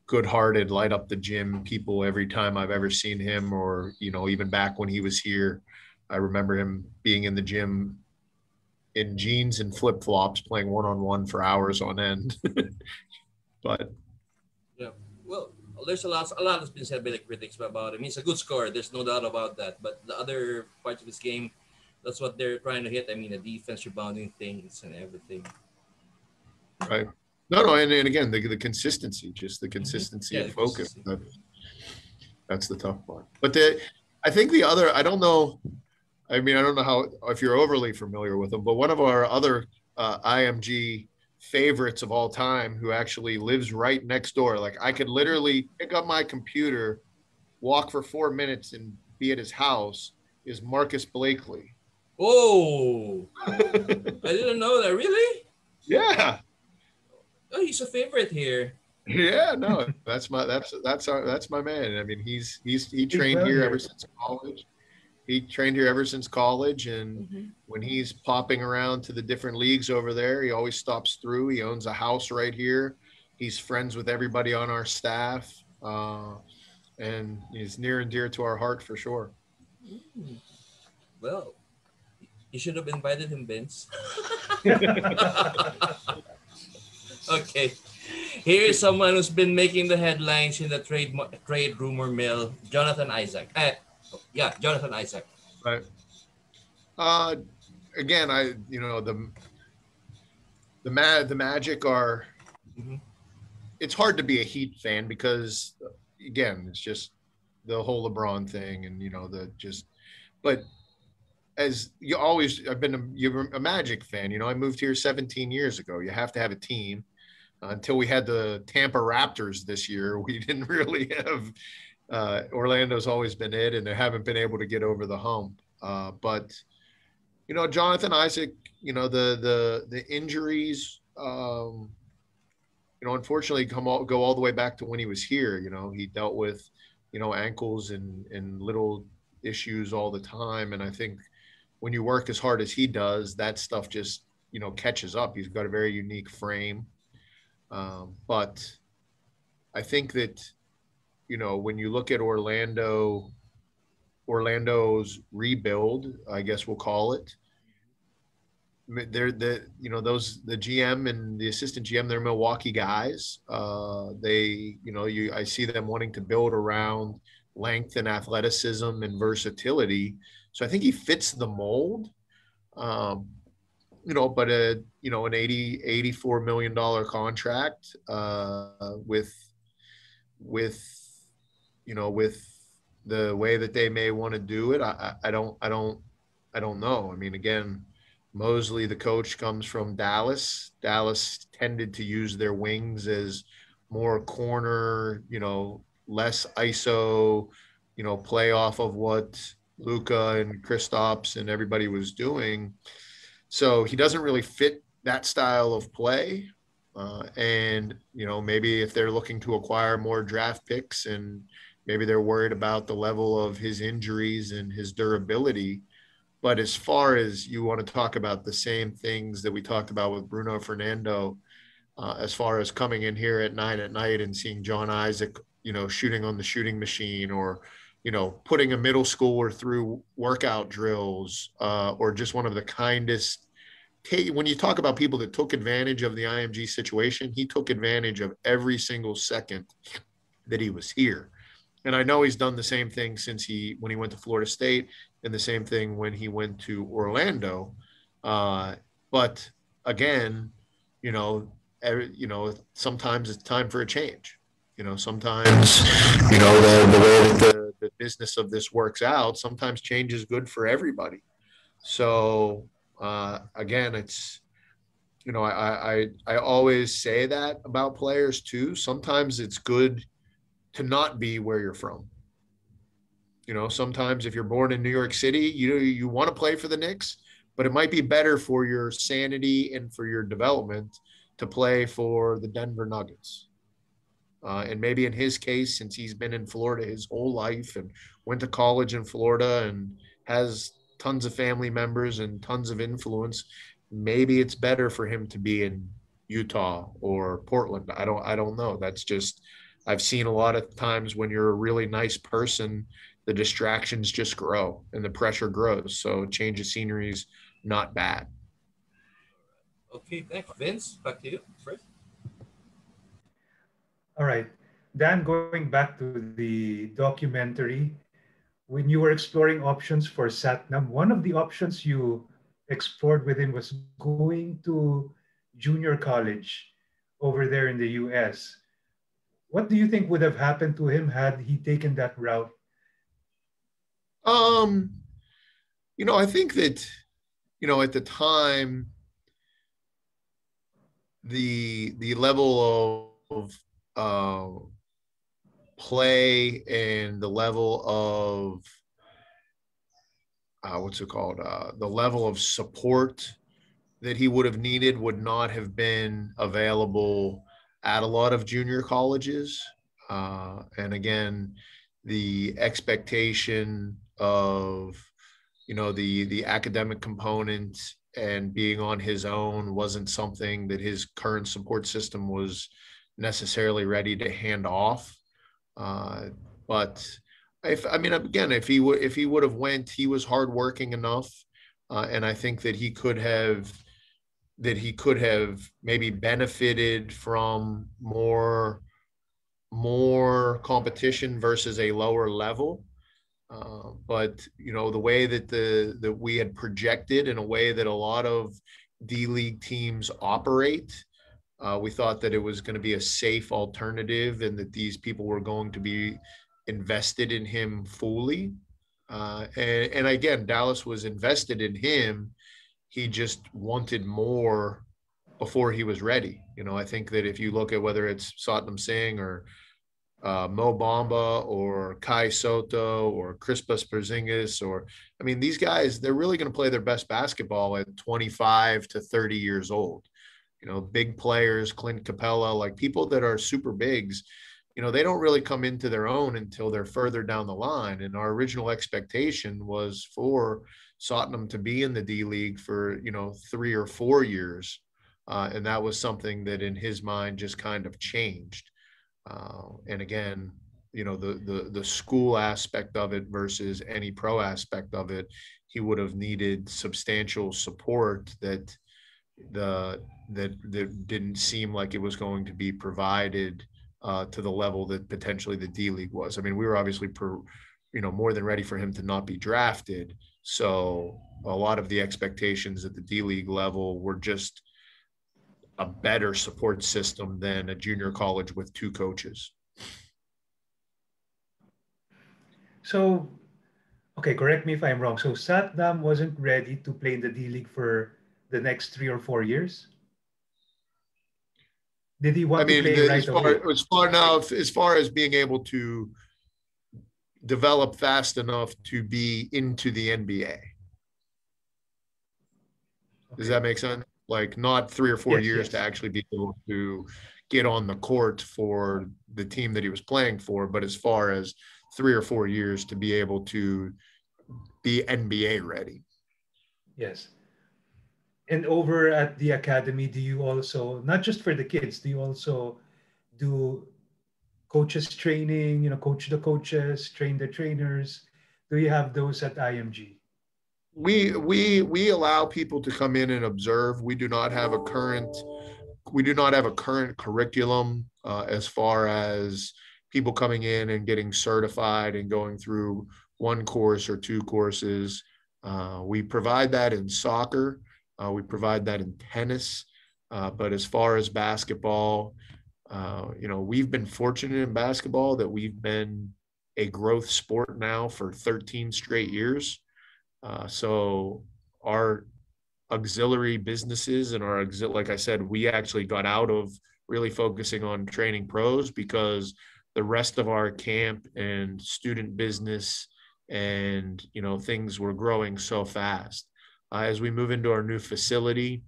good-hearted, light up the gym people every time I've ever seen him, or even back when he was here, I remember him being in the gym in jeans and flip-flops playing one-on-one for hours on end. But yeah, well, there's a lot has been said by the critics about him. He's a good scorer, there's no doubt about that, but the other parts of his game, that's what they're trying to hit. I mean, the defense, rebounding things and everything. Right. No, and again, the consistency, just the consistency of focus. That's the tough part. But I think the other, I don't know I mean, I don't know how if you're overly familiar with him, but one of our other IMG favorites of all time, who actually lives right next door. Like I could literally pick up my computer, walk for 4 minutes, and be at his house. Is Marcus Blakely? Oh, I didn't know that. Really? Yeah, Oh, he's a favorite here. yeah. No, that's my man. I mean, he Did trained well here ever here. since college. He trained here ever since college, and Mhm. when he's popping around to the different leagues over there, he always stops through. He owns a house right here. He's friends with everybody on our staff, and he's near and dear to our heart for sure. Mm. Well, you should have invited him, Vince. Okay. Here is someone who's been making the headlines in the trade rumor mill, Jonathan Isaac. Yeah, Jonathan Isaac. Right. Uh, Again, the Magic are. Mhm. It's hard to be a Heat fan because, again, it's just the whole LeBron thing, and the just. But as you always, you're a Magic fan. I moved here 17 years ago. You have to have a team. Until we had the Tampa Raptors this year, we didn't really have. Orlando's always been it, and they haven't been able to get over the hump. But Jonathan Isaac, the injuries, unfortunately go all the way back to when he was here. He dealt with, ankles and little issues all the time. And I think when you work as hard as he does, that stuff just, catches up. He's got a very unique frame. But I think that, when you look at Orlando's rebuild, I guess we'll call it, they're those the GM and the assistant GM, they're Milwaukee guys. I see them wanting to build around length and athleticism and versatility. So I think he fits the mold. Um, but an 84 million dollar contract with with the way that they may want to do it. I don't know. I mean, again, Mosley, the coach, comes from Dallas. Dallas tended to use their wings as more corner, less ISO, play off of what Luka and Kristaps and everybody was doing. So he doesn't really fit that style of play. And, maybe if they're looking to acquire more draft picks and maybe they're worried about the level of his injuries and his durability. But as far as you want to talk about the same things that we talked about with Bruno Fernando, as far as coming in here at 9 at night and seeing John Isaac, shooting on the shooting machine, or, putting a middle schooler through workout drills, or just one of the kindest. When you talk about people that took advantage of the IMG situation, he took advantage of every single second that he was here. And I know he's done the same thing when he went to Florida State, and the same thing when he went to Orlando. But again, you know, sometimes it's time for a change. Sometimes, the way that the business of this works out, sometimes change is good for everybody. So again, it's, I always say that about players too. Sometimes it's good to not be where you're from. Sometimes if you're born in New York City, you want to play for the Knicks, but it might be better for your sanity and for your development to play for the Denver Nuggets. And maybe in his case, since he's been in Florida his whole life and went to college in Florida and has tons of family members and tons of influence, maybe it's better for him to be in Utah or Portland. I don't know. That's just, I've seen a lot of times when you're a really nice person, the distractions just grow and the pressure grows. So change of scenery is not bad. Okay, thanks. Vince, back to you first. All right. Dan, going back to the documentary, when you were exploring options for Satnam, one of the options you explored with him was going to junior college over there in the US. What do you think would have happened to him had he taken that route? Um, I think that, at the time, the level of play and the level of what's it called? The level of support that he would have needed would not have been available at a lot of junior colleges. And again, the expectation of, the academic component and being on his own wasn't something that his current support system was necessarily ready to hand off. Uh, but if he would have went, he was hardworking enough, and I think that he could have maybe benefited from more competition versus a lower level. But the way that we had projected, in a way that a lot of D League teams operate, we thought that it was going to be a safe alternative and that these people were going to be invested in him fully. And again, Dallas was invested in him. He just wanted more before he was ready. I think that if you look at whether it's Satnam Singh or Mo Bamba or Kai Soto or Crispas Porzingis, these guys, they're really going to play their best basketball at 25 to 30 years old. Big players, Clint Capella, like people that are super bigs, they don't really come into their own until they're further down the line. And our original expectation was for Satnam to be in the D League for, 3 or 4 years. And that was something that in his mind just kind of changed. And again, the school aspect of it versus any pro aspect of it, he would have needed substantial support that didn't seem like it was going to be provided to the level that potentially the D League was. We were obviously more than ready for him to not be drafted. So a lot of the expectations at the D League level were just a better support system than a junior college with 2 coaches. So, okay, correct me if I'm wrong. So Satnam wasn't ready to play in the D League for the next 3 or 4 years? Did he want to play right away? As far as being able to develop fast enough to be into the NBA. Okay. Does that make sense? Like not 3 or 4 years to actually be able to get on the court for the team that he was playing for, but as far as 3 or 4 years to be able to be NBA ready. Yes. And over at the academy, do you also, not just for the kids, do you also do coaches training, coach the coaches, train the trainers? Do you have those at IMG? We allow people to come in and observe. We do not have a current curriculum as far as people coming in and getting certified and going through 1 course or 2 courses. We provide that in soccer. We provide that in tennis. But as far as basketball, we've been fortunate in basketball that we've been a growth sport now for 13 straight years. So our auxiliary businesses and like I said, we actually got out of really focusing on training pros because the rest of our camp and student business and, things were growing so fast. As we move into our new facility,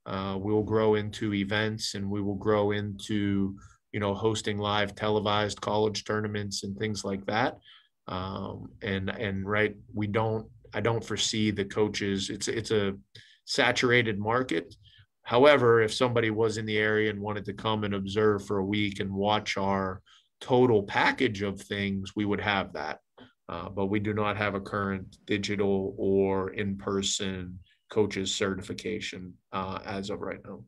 we'll grow into events and we will grow into, hosting live televised college tournaments and things like that. I don't foresee the coaches. It's a saturated market. However, if somebody was in the area and wanted to come and observe for a week and watch our total package of things, we would have that. But we do not have a current digital or in-person coaches certification as of right now.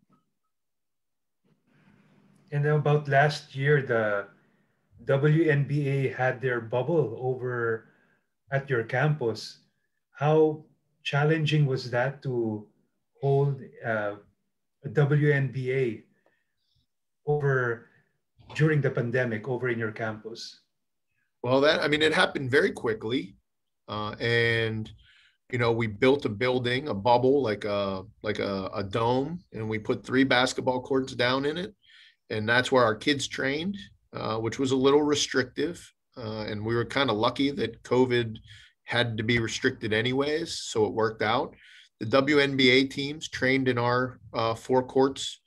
And then about last year, the WNBA had their bubble over at your campus. How challenging was that to hold a WNBA over during the pandemic over in your campus? Well, it happened very quickly. And, we built a building, a bubble, like a dome, and we put 3 basketball courts down in it. And that's where our kids trained, which was a little restrictive. And we were kind of lucky that COVID had to be restricted anyways, so it worked out. The WNBA teams trained in our 4 courts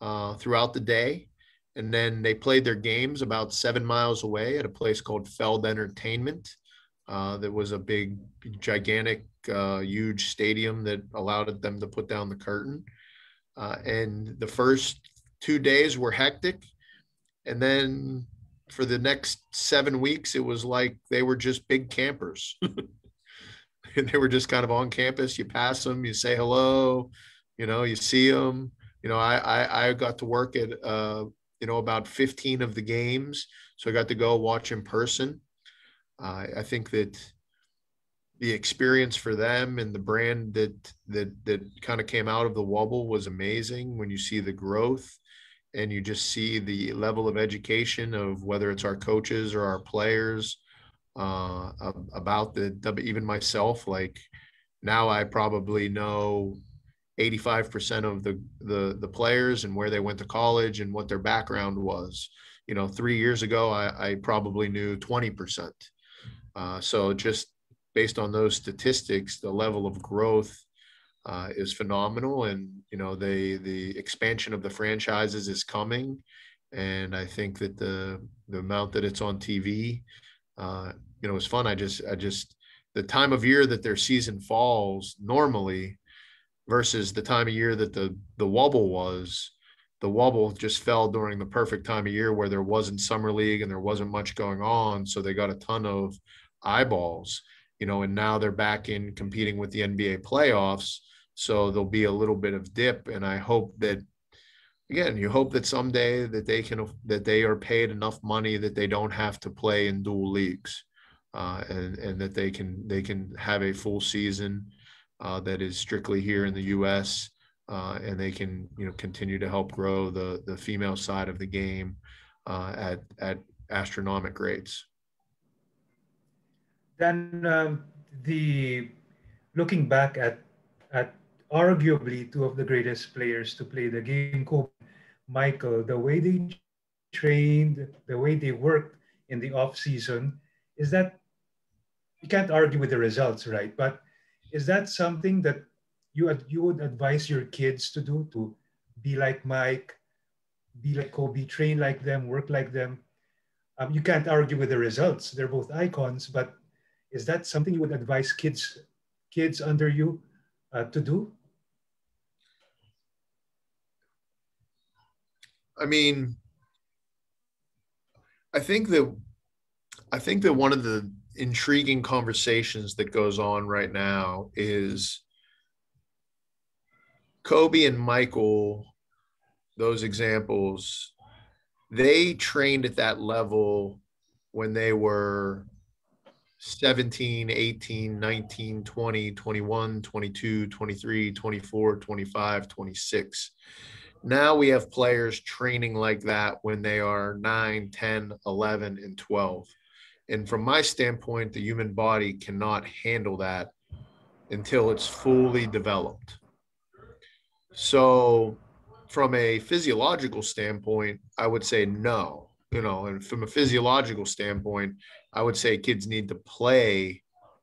throughout the day. And then they played their games about 7 miles away at a place called Feld Entertainment. That was a big, gigantic, huge stadium that allowed them to put down the curtain. And the first 2 days were hectic. And then for the next 7 weeks, it was like they were just big campers. And they were just kind of on campus. You pass them, you say hello, you see them. I got to work at, about 15 of the games. So I got to go watch in person. I think that the experience for them and the brand that kind of came out of the Wubble was amazing. When you see the growth and you just see the level of education of whether it's our coaches or our players, about even myself, like now I probably know 85% of the players and where they went to college and what their background was. 3 years ago, I probably knew 20%. So just based on those statistics, the level of growth is phenomenal. And, the expansion of the franchises is coming. And I think that the amount that it's on TV, is fun. I just the time of year that their season falls normally versus the time of year that the Wubble was, the Wubble just fell during the perfect time of year where there wasn't summer league and there wasn't much going on. So they got a ton of eyeballs, and now they're back in competing with the NBA playoffs. So there'll be a little bit of dip. And I hope that, again, you hope that someday that they are paid enough money that they don't have to play in dual leagues, and that they can have a full season that is strictly here in the U.S. And they can continue to help grow the female side of the game at astronomical rates. Then the looking back at arguably two of the greatest players to play the game, Kobe, Michael, the way they trained, the way they worked in the off season, is that you can't argue with the results, right? But is that something that you would advise your kids to do, to be like Mike, be like Kobe, train like them, work like them? You can't argue with the results. They're both icons, but is that something you would advise kids under you to do? I mean, I think that one of the intriguing conversations that goes on right now is Kobe and Michael, those examples, they trained at that level when they were 17, 18, 19, 20, 21, 22, 23, 24, 25, 26. Now we have players training like that when they are 9, 10, 11, and 12. And from my standpoint, the human body cannot handle that until it's fully developed. So from a physiological standpoint, I would say no. And from a physiological standpoint, I would say kids need to play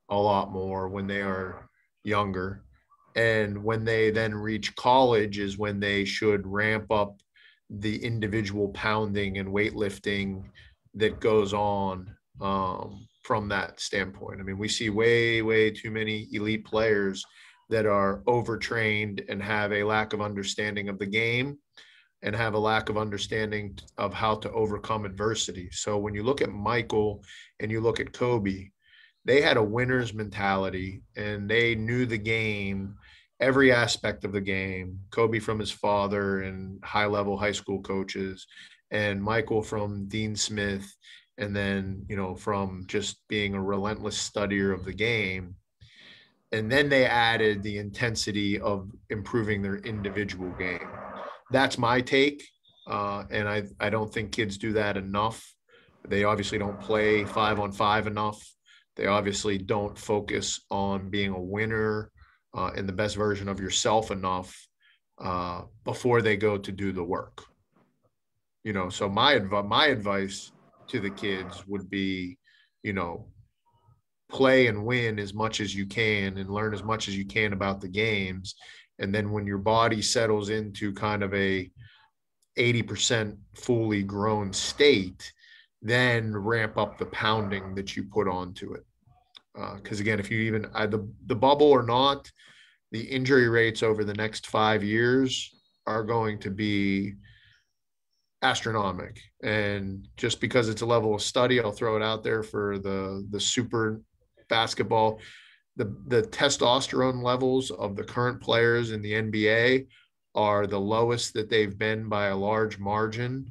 a lot more when they are younger. And when they then reach college is when they should ramp up the individual pounding and weightlifting that goes on from that standpoint. I mean, we see way, way too many elite players that are overtrained and have a lack of understanding of the game and have a lack of understanding of how to overcome adversity. So when you look at Michael and you look at Kobe, they had a winner's mentality and they knew the game, every aspect of the game. Kobe from his father and high-level high school coaches, and Michael from Dean Smith, and then, from just being a relentless studier of the game. And then they added the intensity of improving their individual game. That's my take. And I don't think kids do that enough. They obviously don't play 5-on-5 enough. They obviously don't focus on being a winner and the best version of yourself enough before they go to do the work. So my advice to the kids would be, play and win as much as you can and learn as much as you can about the games. And then when your body settles into kind of a 80% fully grown state, then ramp up the pounding that you put onto it. Because again, if you even the bubble or not, the injury rates over the next 5 years are going to be astronomical. And just because it's a level of study, I'll throw it out there for the super basketball. The testosterone levels of the current players in the NBA are the lowest that they've been by a large margin,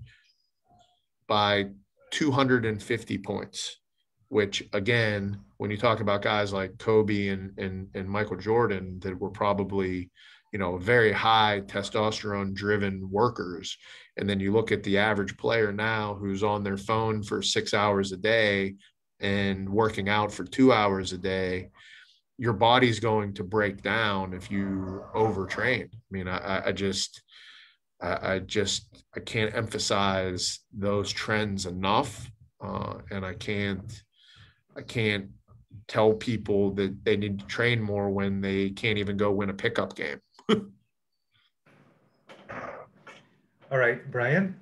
by 250 points, which again, when you talk about guys like Kobe and Michael Jordan that were probably, very high testosterone driven workers. And then you look at the average player now who's on their phone for 6 hours a day and working out for 2 hours a day, your body's going to break down if you overtrain. I mean, I can't emphasize those trends enough. And I can't tell people that they need to train more when they can't even go win a pickup game. All right, Brian.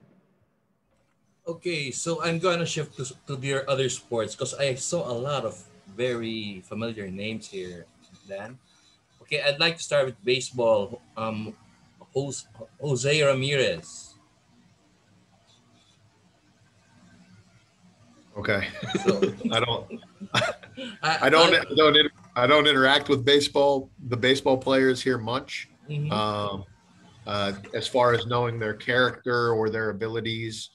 Okay, so I'm gonna shift to your other sports because I saw a lot of very familiar names here, Dan. Okay, I'd like to start with baseball. Jose, Jose Ramirez. Okay. So I don't I, I don't I I don't I don't interact with the baseball players here much. mhm. Um, as far as knowing their character or their abilities,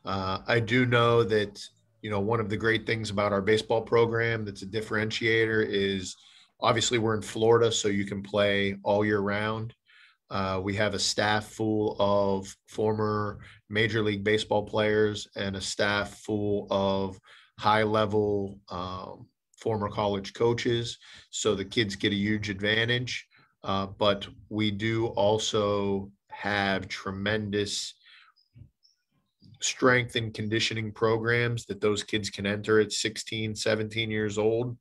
I do know that, one of the great things about our baseball program that's a differentiator is obviously we're in Florida, so you can play all year round. We have a staff full of former Major League Baseball players and a staff full of high level former college coaches. So the kids get a huge advantage. But we do also have tremendous strength and conditioning programs that those kids can enter at 16, 17 years old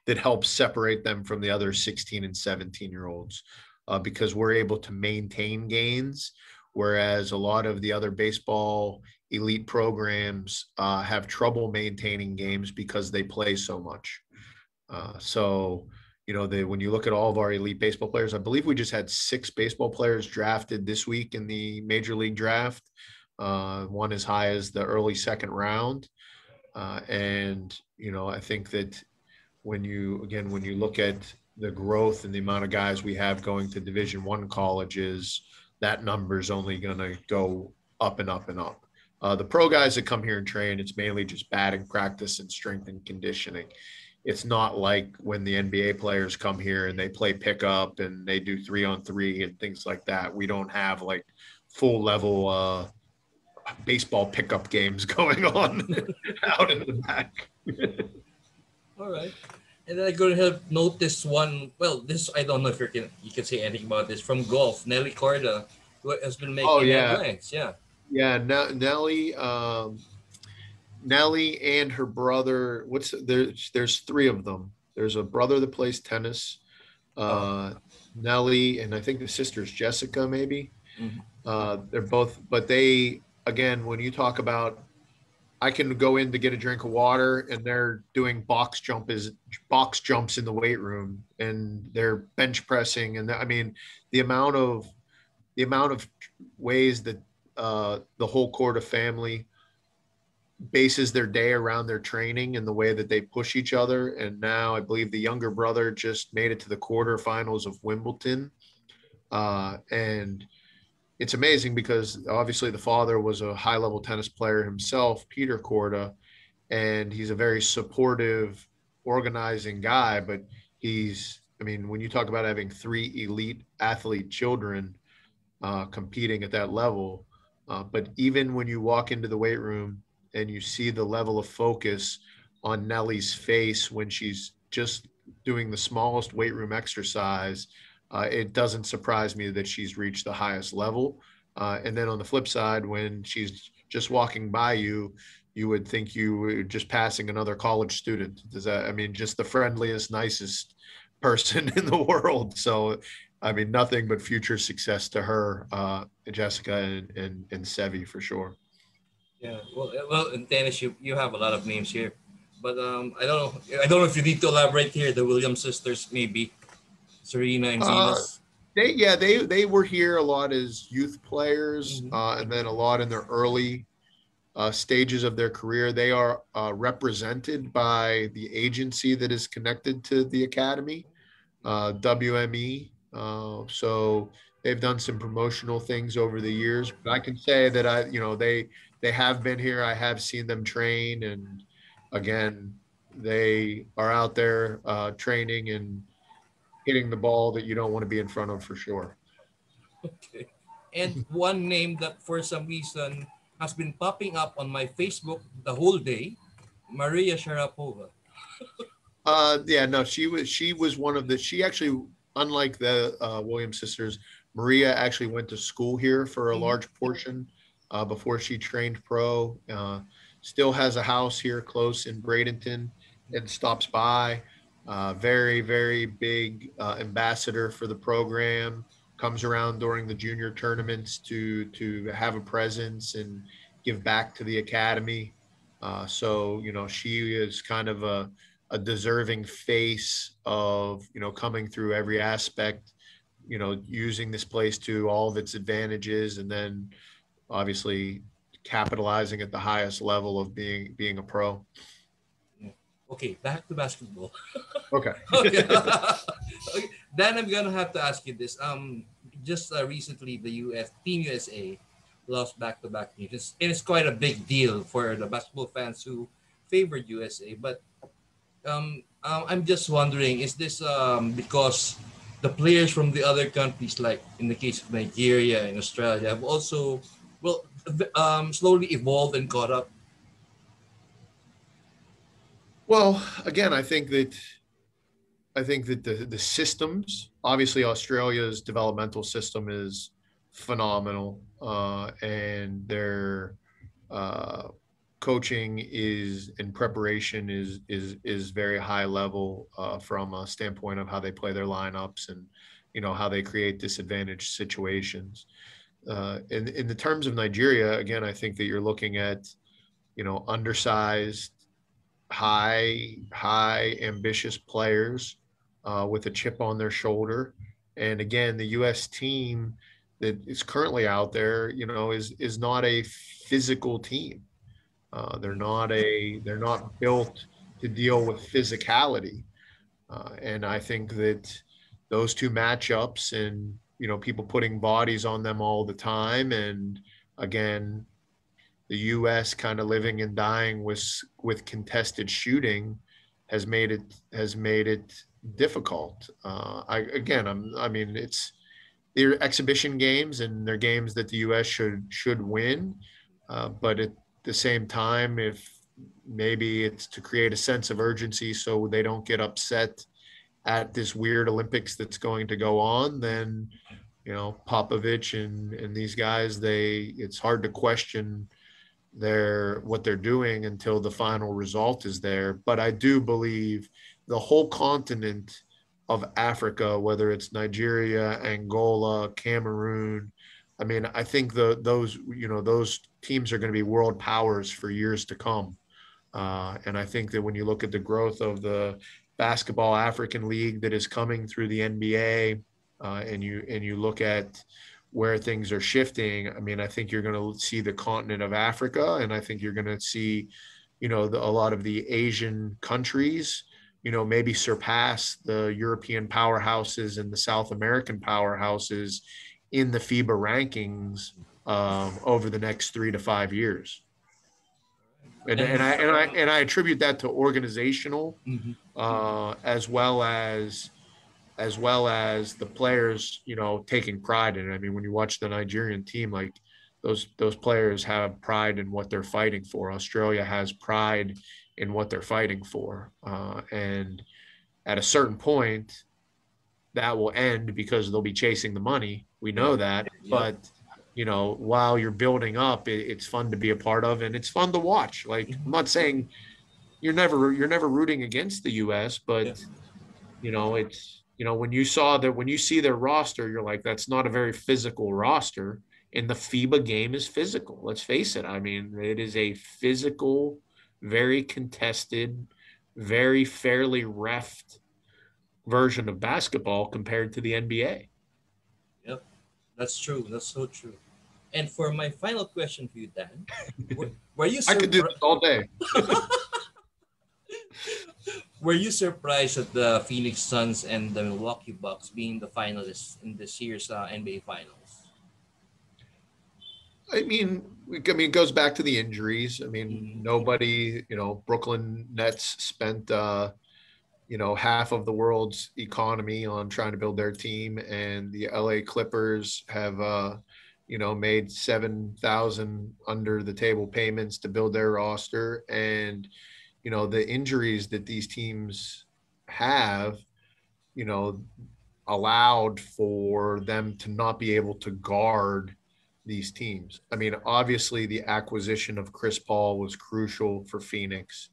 that helps separate them from the other 16 and 17-year-olds because we're able to maintain gains, whereas a lot of the other baseball elite programs have trouble maintaining games because they play so much. When you look at all of our elite baseball players, I believe we just had 6 baseball players drafted this week in the Major League Draft, one as high as the early second round. I think that when you look at the growth and the amount of guys we have going to Division I colleges, that number is only going to go up and up and up. The pro guys that come here and train, it's mainly just batting practice and strength and conditioning. It's not like when the NBA players come here and they play pickup and they do 3-on-3 and things like that. We don't have like full level baseball pickup games going on out in the back. All right. And then I couldn't help notice one. Well, this I don't know if you can say anything about this from golf. Nelly Corda, who has been Oh making yeah, headlines. Yeah. yeah. Nelly and her brother. There's 3 of them. There's a brother that plays tennis. Oh. Uh, Nelly and I think the sister's Jessica maybe. Mhm. They're both, but they again when you talk about I can go in to get a drink of water and they're doing box jumps in the weight room and they're bench pressing. And I mean, the amount of ways that the whole Corda family bases their day around their training and the way that they push each other. And now I believe the younger brother just made it to the quarterfinals of Wimbledon. And it's amazing because obviously the father was a high level tennis player himself, Peter Corda, and he's a very supportive, organizing guy. But when you talk about having 3 elite athlete children competing at that level, but even when you walk into the weight room and you see the level of focus on Nellie's face when she's just doing the smallest weight room exercise, it doesn't surprise me that she's reached the highest level. And then on the flip side, when she's just walking by you, you would think you were just passing another college student. Does that, I mean, just the friendliest, nicest person in the world. So, I mean, nothing but future success to her, Jessica and Sevi for sure. Yeah. Well, in tennis, you have a lot of names here, but I don't know if you need to elaborate here. The Williams sisters, maybe Serena and Uh, Venus. they were here a lot as youth players, Mm-hmm. and then a lot in their early stages of their career. They are represented by the agency that is connected to the academy, WME. So they've done some promotional things over the years. But I can say that they have been here. I have seen them train, and again, they are out there training and hitting the ball that you don't want to be in front of for sure. Okay. And one name that for some reason has been popping up on my Facebook the whole day, Maria Sharapova. Yeah, no, she was one of the she actually, unlike the Williams sisters, Maria actually went to school here for a Mm-hmm. large portion before she trained pro. Still has a house here close in Bradenton and stops by. Very, very big ambassador for the program. Comes around during the junior tournaments to have a presence and give back to the academy. So she is kind of a deserving face of coming through every aspect, using this place to all of its advantages, and then obviously capitalizing at the highest level of being a pro. Yeah. Okay, back to basketball. Okay. Okay. Okay. Then I'm gonna have to ask you this. Just recently, the U.S. Team USA lost back-to-back games, and it's quite a big deal for the basketball fans who favored USA. But I'm just wondering, is this because the players from the other countries, like in the case of Nigeria and Australia, have also well slowly evolved and caught up? Well, again, I think that the systems, obviously Australia's developmental system is phenomenal, and their uh, coaching is in preparation is very high level from a standpoint of how they play their lineups and how they create disadvantaged situations. In the terms of Nigeria, again, I think that you're looking at undersized, high ambitious players with a chip on their shoulder. And again, the U.S. team that is currently out there, is not a physical team. They're not built to deal with physicality. And I think that those two matchups and people putting bodies on them all the time, and again, the U.S. kind of living and dying with contested shooting has made it difficult. I mean, it's they're exhibition games and they're games that the U.S. should win, but at the same time, if maybe it's to create a sense of urgency so they don't get upset at this weird Olympics that's going to go on, then Popovich and these guys, it's hard to question what they're doing until the final result is there. But I do believe the whole continent of Africa, whether it's Nigeria, Angola, Cameroon, I mean, I think those teams are going to be world powers for years to come. And I think that when you look at the growth of the basketball African League that is coming through the NBA, and you look at where things are shifting, I mean, I think you're going to see the continent of Africa, and I think you're going to see, a lot of the Asian countries, maybe surpass the European powerhouses and the South American powerhouses in the FIBA rankings over the next 3 to 5 years. And And I attribute that to organizational, mhm. as well as the players, taking pride in it. I mean, when you watch the Nigerian team, like those players have pride in what they're fighting for. Australia has pride in what they're fighting for. And at a certain point, that will end because they'll be chasing the money. We know that. Yep. But, while you're building up, it's fun to be a part of, and it's fun to watch. Like, I'm not saying you're never rooting against the US, Yeah. but it's when you see their roster, you're like, that's not a very physical roster. And the FIBA game is physical. Let's face it. I mean, it is a physical, very contested, very fairly refed version of basketball compared to the NBA. Yep. That's true. That's so true. And for my final question for you, Dan, were you I could do this all day. were you surprised at the Phoenix Suns and the Milwaukee Bucks being the finalists in this year's NBA Finals? It goes back to the injuries. I mean, Mhm. nobody, Brooklyn Nets spent, half of the world's economy on trying to build their team, and the LA Clippers have, made 7,000 under the table payments to build their roster. And, the injuries that these teams have, you know, allowed for them to not be able to guard these teams. I mean, obviously, the acquisition of Chris Paul was crucial for Phoenix,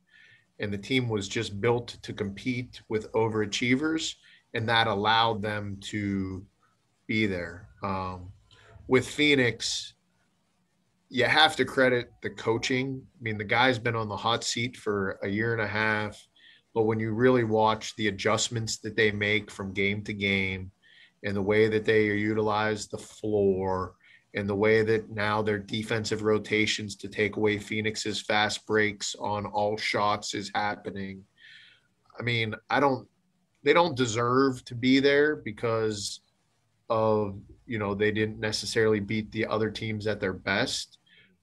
and the team was just built to compete with overachievers, and that allowed them to be there. With Phoenix, you have to credit the coaching. I mean, the guy's been on the hot seat for a year and a half, but when you really watch the adjustments that they make from game to game and the way that they utilize the floor and the way that now their defensive rotations to take away Phoenix's fast breaks on all shots is happening. I mean, they don't deserve to be there because of, they didn't necessarily beat the other teams at their best,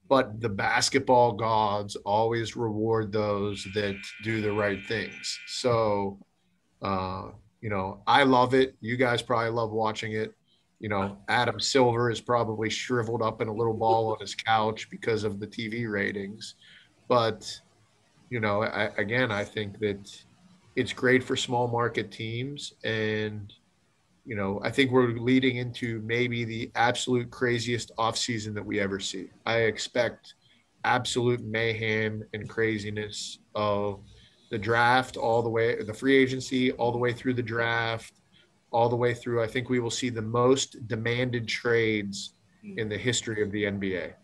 but the basketball gods always reward those that do the right things. So, I love it. You guys probably love watching it. Adam Silver is probably shriveled up in a little ball on his couch because of the TV ratings. But, I think that it's great for small market teams. And, I think we're leading into maybe the absolute craziest offseason that we ever see. I expect absolute mayhem and craziness of the draft all the way, the free agency, all the way through the draft, all the way through. I think we will see the most demanded trades in the history of the NBA.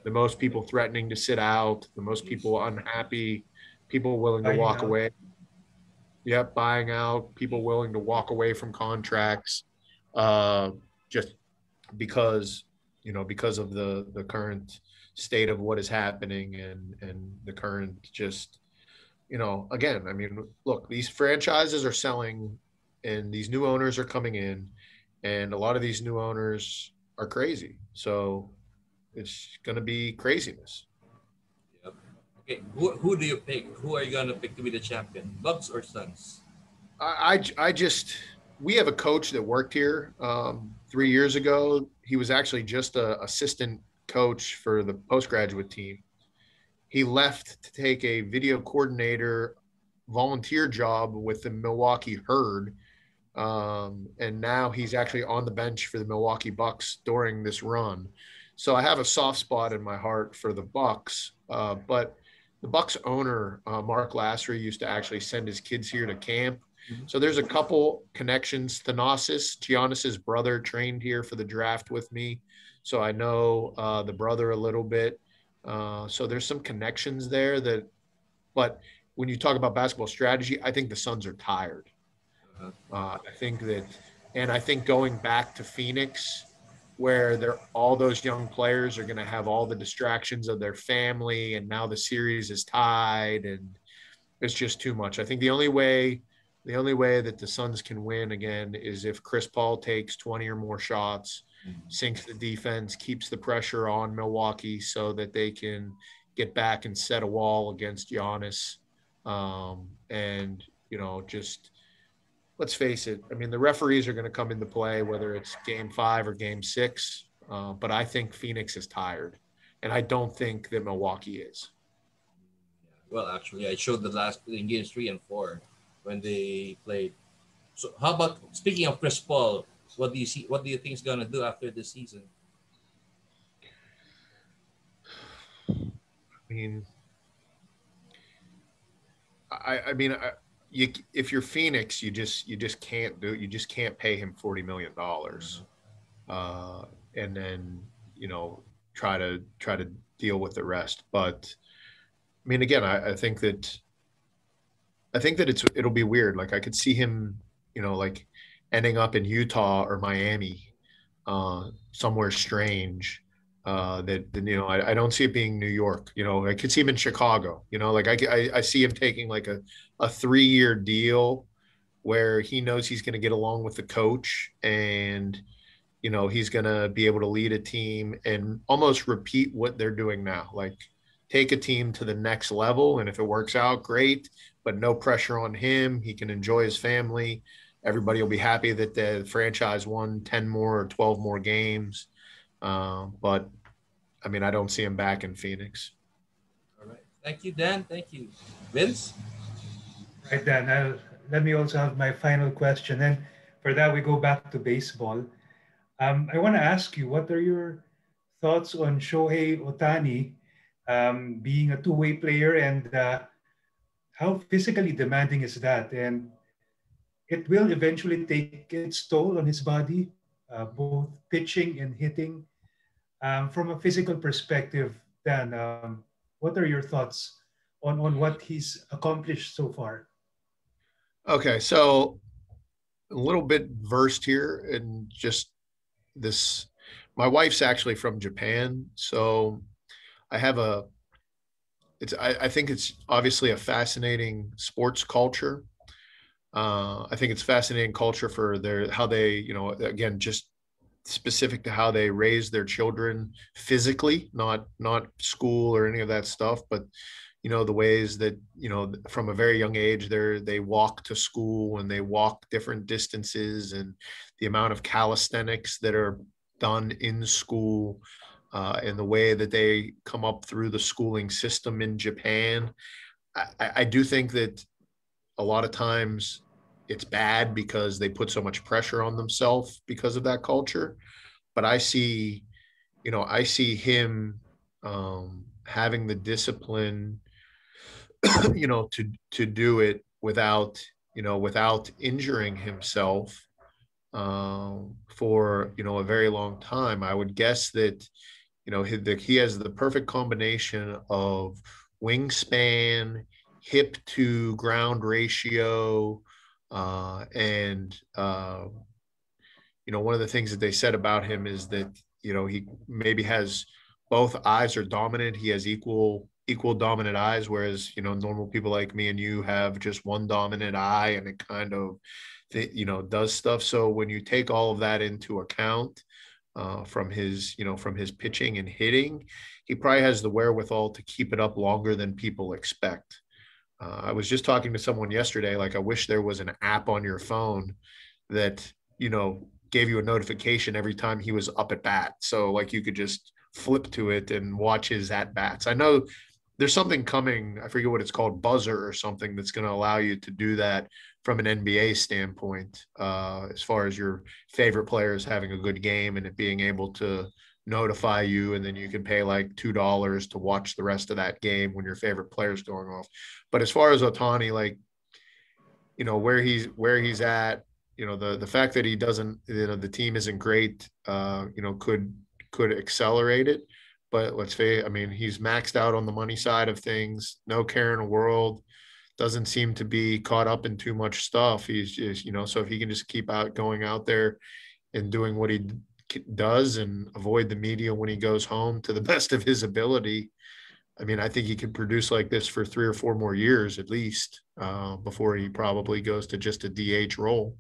The most people threatening to sit out, the most people unhappy, people willing to Buying walk out. away. Yep, buying out, people willing to walk away from contracts, uh, just because because of the current state of what is happening and the current just again. I mean, look, these franchises are selling, and these new owners are coming in, and a lot of these new owners are crazy. So it's going to be craziness. Yep. Okay, who do you pick? Who are you gonna pick to be the champion? Bucks or Suns? I just we have a coach that worked here 3 years ago. He was actually just a assistant coach for the postgraduate team. He left to take a video coordinator volunteer job with the Milwaukee Herd, and now he's actually on the bench for the Milwaukee Bucks during this run. So I have a soft spot in my heart for the Bucks, but the Bucks owner Mark Lassery used to actually send his kids here to camp. So there's a couple connections. Giannis's brother, trained here for the draft with me, so I know the brother a little bit. So there's some connections there that, but when you talk about basketball strategy, I think the Suns are tired. I think that, and I think going back to Phoenix, where all those young players are going to have all the distractions of their family, and now the series is tied, and it's just too much. I think the only way that the Suns can win again is if Chris Paul takes 20 or more shots, sinks the defense, keeps the pressure on Milwaukee so that they can get back and set a wall against Giannis. And, just let's face it. I mean, the referees are going to come into play, whether it's game 5 or game 6. But I think Phoenix is tired, and I don't think that Milwaukee is. Well, actually, I showed the last in games 3 and 4 when they played. So, how about speaking of Chris Paul? What do you see? What do you think is gonna do after this season? I mean, you if you're Phoenix, you just can't do you just can't pay him $40 million, and then try to deal with the rest. But I mean, again, I think that it'll be weird. Like I could see him, like ending up in Utah or Miami, somewhere strange. I don't see it being New York. I could see him in Chicago. Like I see him taking like a 3-year deal where he knows he's going to get along with the coach, and he's going to be able to lead a team and almost repeat what they're doing now. Like take a team to the next level. And if it works out, great, but no pressure on him. He can enjoy his family. Everybody will be happy that the franchise won 10 more or 12 more games. But I mean, I don't see him back in Phoenix. All right. Thank you, Dan. Thank you, Vince. Right, Dan. Let me also have my final question. And for that, we go back to baseball. I want to ask you, what are your thoughts on Shohei Otani being a two-way player, and how physically demanding is that? And it will eventually take its toll on his body, both pitching and hitting. From a physical perspective, Dan, what are your thoughts on what he's accomplished so far? Okay, so a little bit versed here in just this. My wife's actually from Japan, so I have a I think it's obviously a fascinating sports culture. I think it's fascinating culture for their how they, again, just specific to how they raise their children physically, not school or any of that stuff, but the ways that from a very young age they walk to school and they walk different distances, and the amount of calisthenics that are done in school, and the way that they come up through the schooling system in Japan. I do think that a lot of times it's bad because they put so much pressure on themselves because of that culture. But I see him, having the discipline, to do it without injuring himself, for a very long time. I would guess that he has the perfect combination of wingspan, hip to ground ratio, and one of the things that they said about him is that he maybe has both eyes are dominant. He has equal dominant eyes, whereas normal people like me and you have just one dominant eye, and it kind of does stuff. So when you take all of that into account, from his pitching and hitting, he probably has the wherewithal to keep it up longer than people expect. I was just talking to someone yesterday, like I wish there was an app on your phone that gave you a notification every time he was up at bat, so like you could just flip to it and watch his at bats. I know there's something coming, I forget what it's called, buzzer or something, that's going to allow you to do that from an NBA standpoint, as far as your favorite players having a good game and it being able to notify you, and then you can pay like $2 to watch the rest of that game when your favorite player's going off. But as far as Otani, like where he's at, the fact that he doesn't, the team isn't great, could accelerate it. But let's face, I mean, he's maxed out on the money side of things. No care in the world. Doesn't seem to be caught up in too much stuff. He's just, so if he can just keep going out there and doing what he does and avoid the media when he goes home to the best of his ability, I mean, I think he could produce like this for 3 or 4 more years at least, before he probably goes to just a DH role.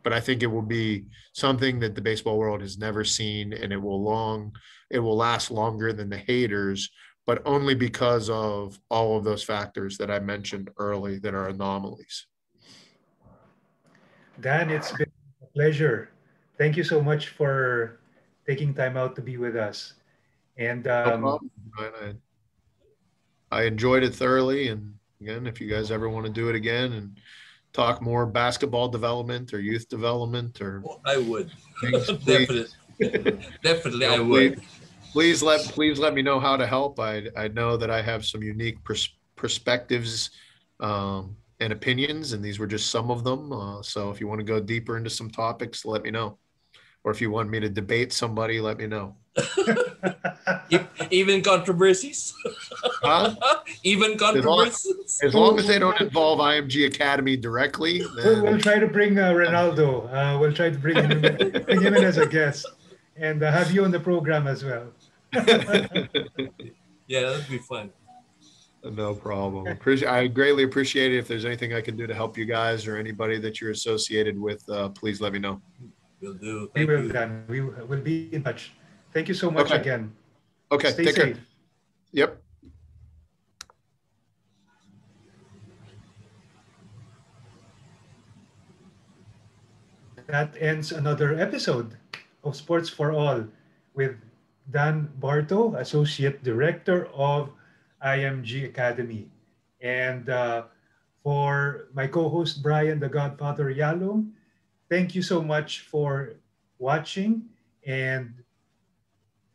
But I think it will be something that the baseball world has never seen, and it will last longer than the haters, but only because of all of those factors that I mentioned early that are anomalies. Dan, it's been a pleasure. Thank you so much for taking time out to be with us. And No problem. I enjoyed it thoroughly. And again, if you guys ever want to do it again and talk more basketball development or youth development or I would. things, please, Definitely. Definitely, you I know, would. please let me know how to help. I know that I have some unique perspectives and opinions, and these were just some of them. So if you want to go deeper into some topics, let me know. Or if you want me to debate somebody, let me know. Even controversies. Huh? Even controversies. As long as they don't involve IMG Academy directly, then We'll try to bring Ronaldo. We'll try to bring him in as a guest and have you on the program as well. Yeah, that'd be fun. no problem. I greatly appreciate it. If there's anything I can do to help you guys or anybody that you're associated with, please let me know. Will do. We Thank will, you. Dan. We will be in touch. Thank you so much Okay. again. Okay. Stay Take safe. care. Yep. That ends another episode of Sports for All with Dan Barto, Associate Director of IMG Academy. And for my co-host Brian, the Godfather Yalom, thank you so much for watching. And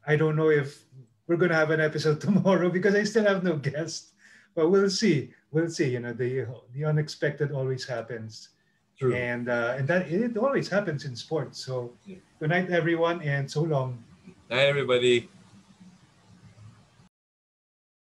I don't know if we're going to have an episode tomorrow because I still have no guest, but we'll see. We'll see. You know, the unexpected always happens. True. And that it always happens in sports. So good night, everyone, and so long. Hi, everybody.